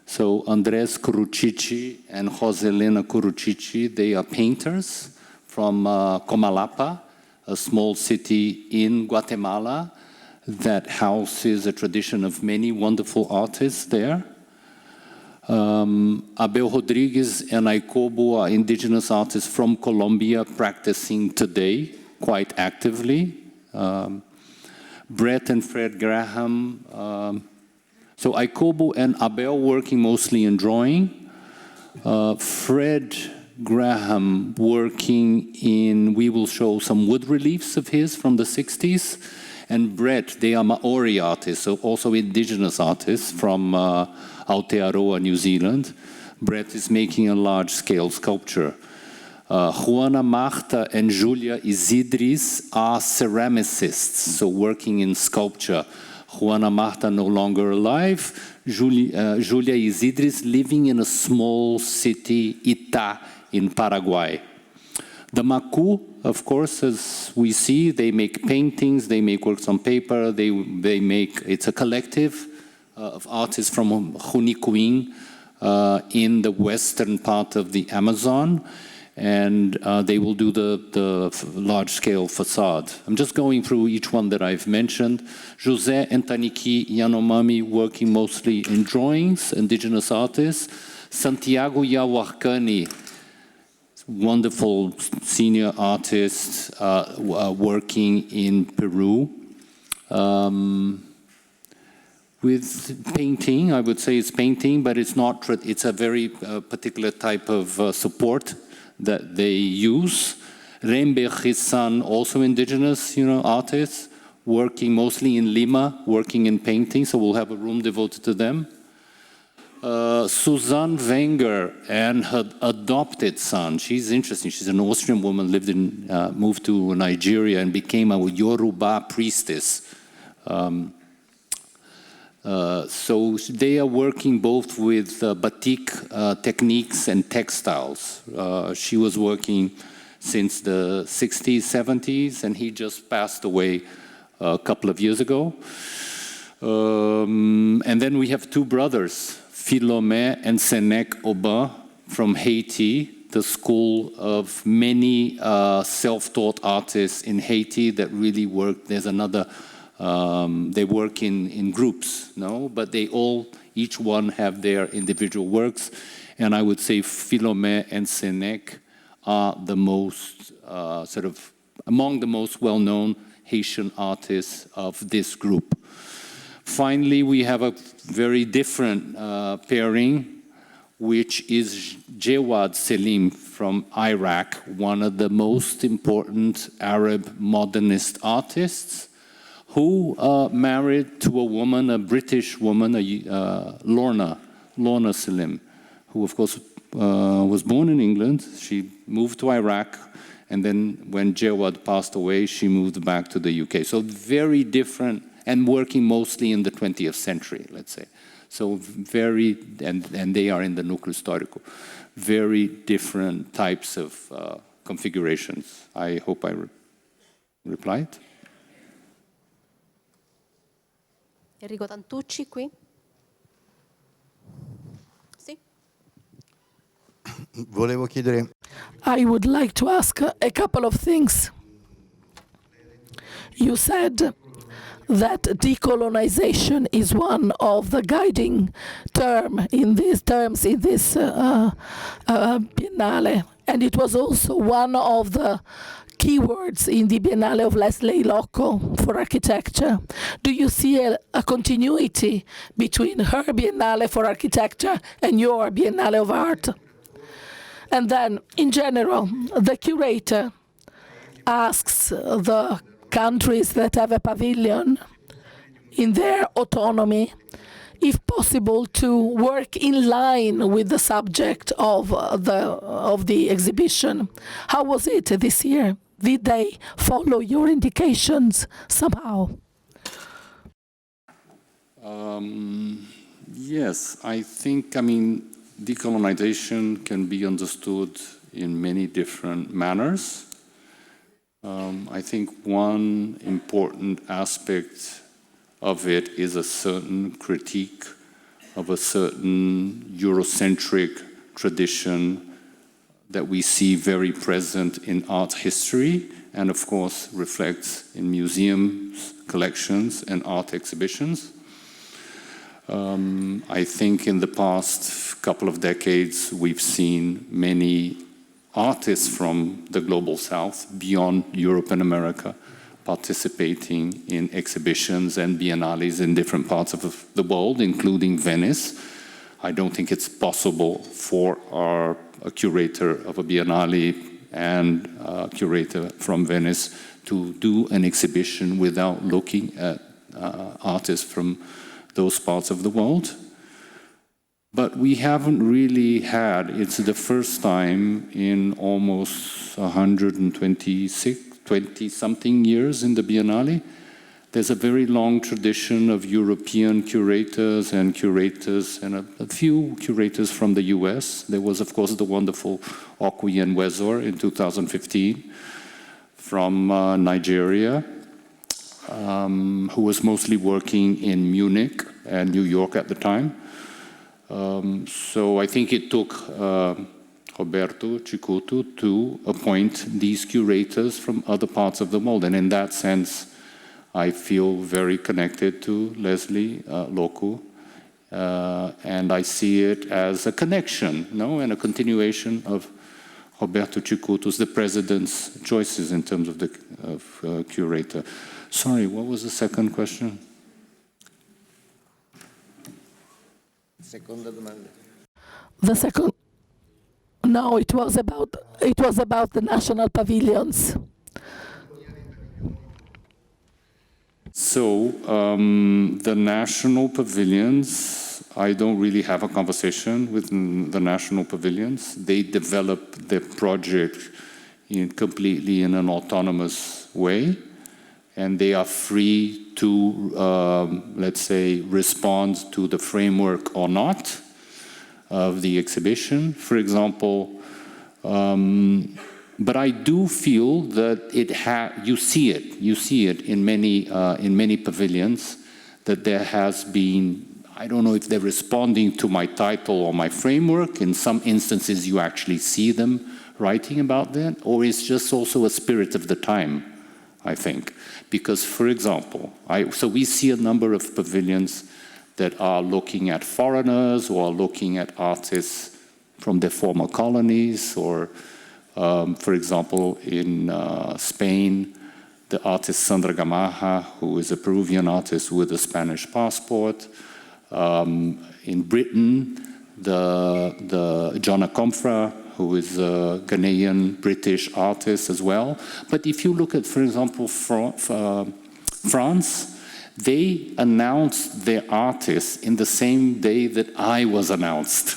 So Andres Curuchichi and Joselena Curuchichi, they are painters from Comalapa, a small city in Guatemala that houses a tradition of many wonderful artists there. Abel Rodriguez and Aikobo are indigenous artists from Colombia practicing today quite actively. Brett and Fred Graham. So Aikobo and Abel working mostly in drawing. Fred Graham working in, we will show some wood reliefs of his from the 60s. And Brett, they are Maori artists, so also indigenous artists from Aotearoa, New Zealand. Brett is making a large-scale sculpture. Juana Marta and Julia Isidris are ceramicists, so working in sculpture. Juana Marta no longer alive. Julia Isidris living in a small city, Ita, in Paraguay. The Maku, of course, as we see, they make paintings, they make works on paper, they make, it's a collective of artists from Junicuin in the western part of the Amazon, and they will do the large-scale facade. I'm just going through each one that I've mentioned. José and Taniki Yanomami working mostly in drawings, indigenous artists. Santiago Yawarkani, wonderful senior artist working in Peru. With painting, I would say it's painting, but it's not, it's a very particular type of support that they use. Rembe Gissan, also indigenous, artists, working mostly in Lima, working in painting, so we'll have a room devoted to them. Suzanne Wenger and her adopted son, she's interesting, she's an Austrian woman, moved to Nigeria and became a Yoruba priestess. So they are working both with batik techniques and textiles. She was working since the 60s, 70s, and he just passed away a couple of years ago. And then we have two brothers, Philomé and Sénèque Aubin from Haiti, the school of many self-taught artists in Haiti that really work. There's another, they work in groups, no? But they all, each one have their individual works. And I would say Philomé and Sénèque are the most, among the most well-known Haitian artists of this group. Finally, we have a very different pairing, which is Jawad Selim from Iraq, one of the most important Arab modernist artists, who married to a woman, a British woman, Lorna Selim, who of course was born in England. She moved to Iraq, and then when Jawad passed away, she moved back to the UK. So very different, and working mostly in the 20th century, let's say. So very, and they are in the Núcleo Histórico, very different types of configurations. I hope I replied. Enrico Tantucci qui. Sì. Volevo chiedere. I would like to ask a couple of things. You said that decolonization is one of the guiding terms in this Biennale, and it was also one of the keywords in the Biennale of Leslie Loco for architecture. Do you see a continuity between her Biennale for architecture and your Biennale of art? And then, in general, the curator asks the countries that have a pavilion in their autonomy, if possible, to work in line with the subject of the exhibition. How was it this year? Did they follow your indications somehow? Yes, I think, decolonization can be understood in many different manners. I think one important aspect of it is a certain critique of a certain Eurocentric tradition that we see very present in art history, and of course reflects in museums, collections, and art exhibitions. I think in the past couple of decades, we've seen many artists from the global south, beyond Europe and America, participating in exhibitions and biennales in different parts of the world, including Venice. I don't think it's possible for a curator of a biennale and a curator from Venice to do an exhibition without looking at artists from those parts of the world. But we haven't really had, it's the first time in almost 20-something years in the Biennale. There's a very long tradition of European curators and a few curators from the US. There was, of course, the wonderful Okwi and Wezor in 2015 from Nigeria, who was mostly working in Munich and New York at the time. So I think it took Roberto, Cicutto to appoint these curators from other parts of the world. And in that sense, I feel very connected to Leslie Loco. And I see it as a connection, and a continuation of Roberto Cicutto's, the president's choices in terms of the curator. Sorry, what was the second question? Seconda domanda. The second, no, it was about the national pavilions. So the national pavilions, I don't really have a conversation with the national pavilions. They develop their project completely in an autonomous way, and they are free to, let's say, respond to the framework or not of the exhibition, for example. But I do feel that you see it in many pavilions, that there has been, I don't know if they're responding to my title or my framework. In some instances, you actually see them writing about that, or it's just also a spirit of the time, I think. Because, for example, so we see a number of pavilions that are looking at foreigners or looking at artists from their former colonies, or, for example, in Spain, the artist Sandra Gamarra, who is a Peruvian artist with a Spanish passport. In Britain, the Jonna Comfra, who is a Ghanaian British artist as well. But if you look at, for example, France, they announced their artists in the same day that I was announced.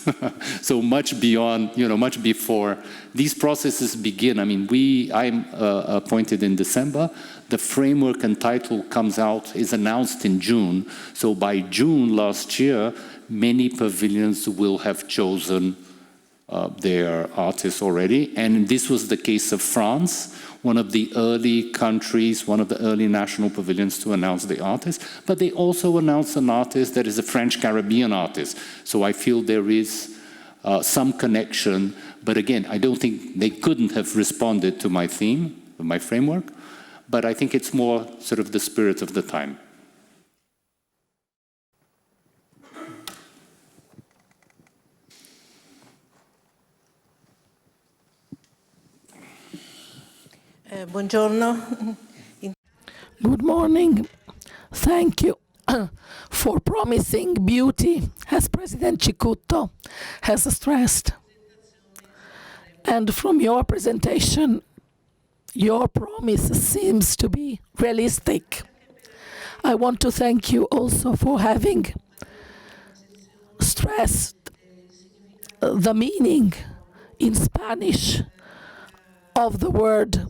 So much beyond, much before these processes begin. I mean, I'm appointed in December. The framework and title is announced in June. So by June last year, many pavilions will have chosen their artists already. And this was the case of France, one of the early countries, one of the early national pavilions to announce the artist. But they also announced an artist that is a French-Caribbean artist. So I feel there is some connection. But again, I don't think they couldn't have responded to my theme, my framework. But I think it's more sort of the spirit of the time. Buongiorno. Good morning. Thank you for promising beauty, as President Cicutto has stressed. And from your presentation, your promise seems to be realistic. I want to thank you also for having stressed the meaning in Spanish of the word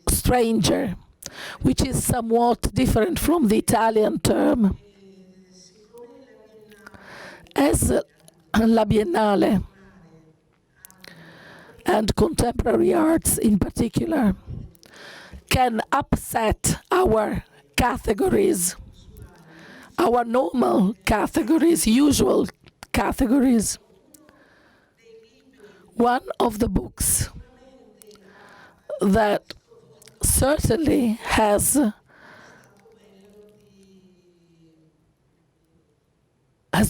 stranger, which is somewhat different from the Italian term. As la Biennale and contemporary arts in particular can upset our categories, our normal categories, usual categories. One of the books that certainly has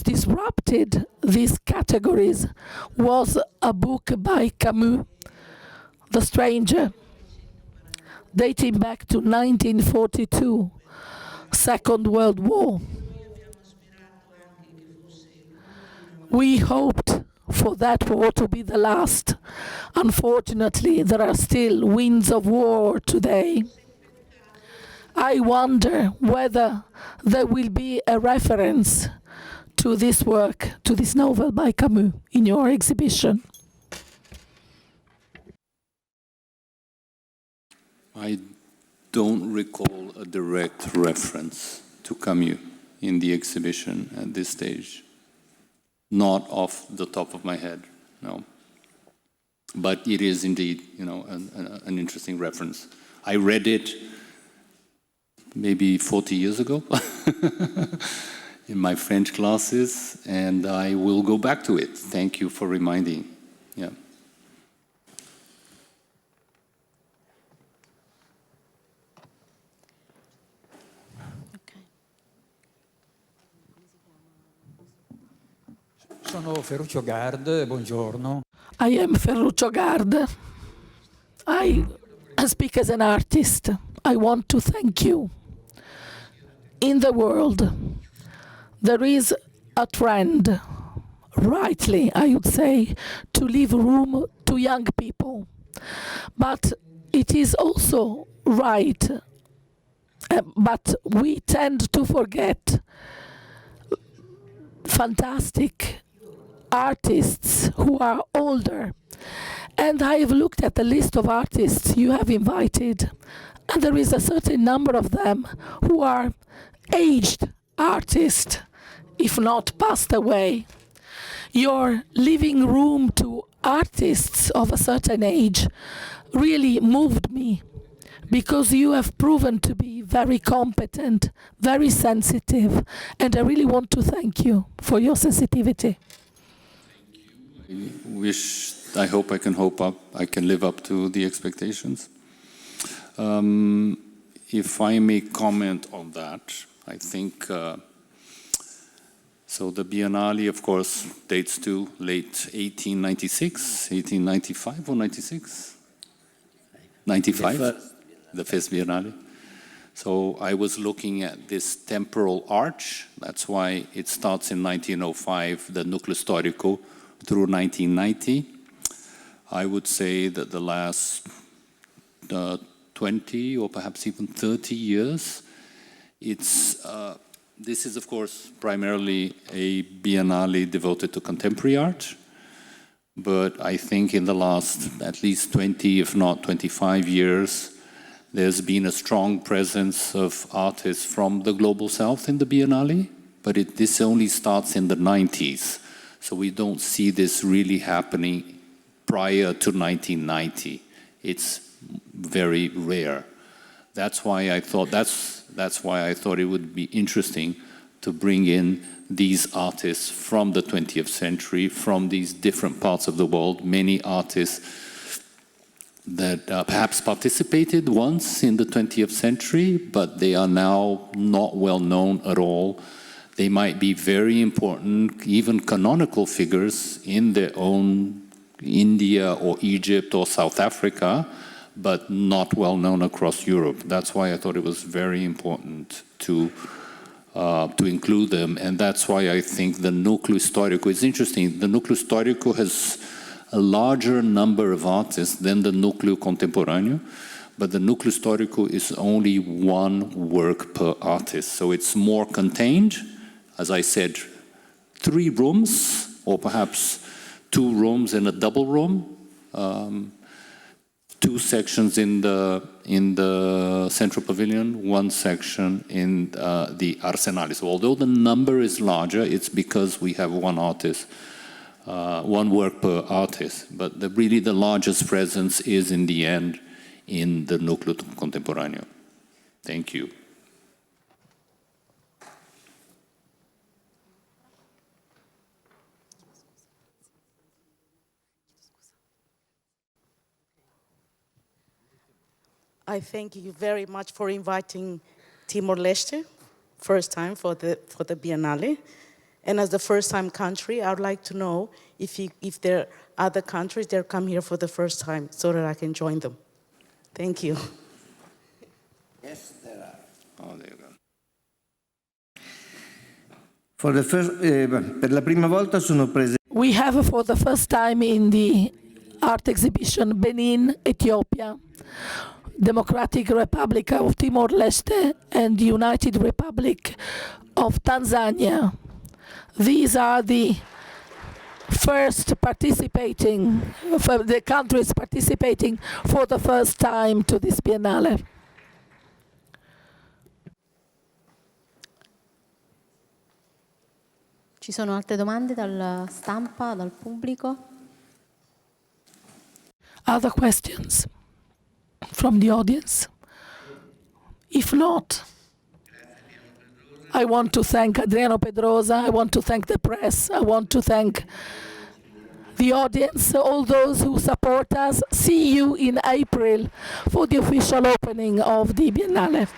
disrupted these categories was a book by Camus, The Stranger, dating back to 1942, Second World War. We hoped for that war to be the last. Unfortunately, there are still winds of war today. I wonder whether there will be a reference to this work, to this novel by Camus, in your exhibition. I don't recall a direct reference to Camus in the exhibition at this stage. Not off the top of my head, no. But it is indeed, an interesting reference. I read it maybe 40 years ago in my French classes, and I will go back to it. Thank you for reminding. Yeah. Sono Ferruccio Gard, buongiorno. I am Ferruccio Gard. I speak as an artist. I want to thank you. In the world, there is a trend, rightly, I would say, to leave room to young people. But it is also right, but we tend to forget fantastic artists who are older. And I have looked at the list of artists you have invited, and there is a certain number of them who are aged artists, if not passed away. Your leaving room to artists of a certain age really moved me, because you have proven to be very competent, very sensitive, and I really want to thank you for your sensitivity. I hope I can live up to the expectations. If I may comment on that, I think, so the Biennale, of course, dates to late 1896, 1895 or 96? 95, the first Biennale. So I was looking at this temporal arch. That's why it starts in 1905, the Nucleo Storico, through 1990. I would say that the last 20 or perhaps even 30 years, this is, of course, primarily a Biennale devoted to contemporary art. But I think in the last at least 20, if not 25 years, there's been a strong presence of artists from the Global South in the Biennale, but this only starts in the 90s. So we don't see this really happening prior to 1990. It's very rare. That's why I thought it would be interesting to bring in these artists from the 20th century, from these different parts of the world, many artists that perhaps participated once in the 20th century, but they are now not well known at all. They might be very important, even canonical figures in their own India or Egypt or South Africa, but not well known across Europe. That's why I thought it was very important to include them, and that's why I think the Núcleo Histórico is interesting. The Núcleo Histórico has a larger number of artists than the Núcleo Contemporâneo, but the Núcleo Histórico is only one work per artist, so it's more contained. As I said, 3 rooms, or perhaps 2 rooms and a double room, 2 sections in the central pavilion, 1 section in the Arsenale. So although the number is larger, it's because we have 1 artist, 1 work per artist. But really the largest presence is in the end in the Núcleo Contemporâneo. Thank you. I thank you very much for inviting Timor-Leste, first time for the Biennale. And as the first time country, I would like to know if there are other countries that come here for the first time so that I can join them. Thank you. Yes, there are. Oh, there you go. For the first, per la prima volta sono presenti. We have for the first time in the art exhibition Benin, Ethiopia, Democratic Republic of Timor-Leste, and the United Republic of Tanzania. These are the first participating, for the countries participating for the first time to this Biennale. Ci sono altre domande dalla stampa, dal pubblico? Other questions from the audience? If not, I want to thank Adriano Pedrosa, I want to thank the press, I want to thank the audience, all those who support us. See you in April for the official opening of the Biennale.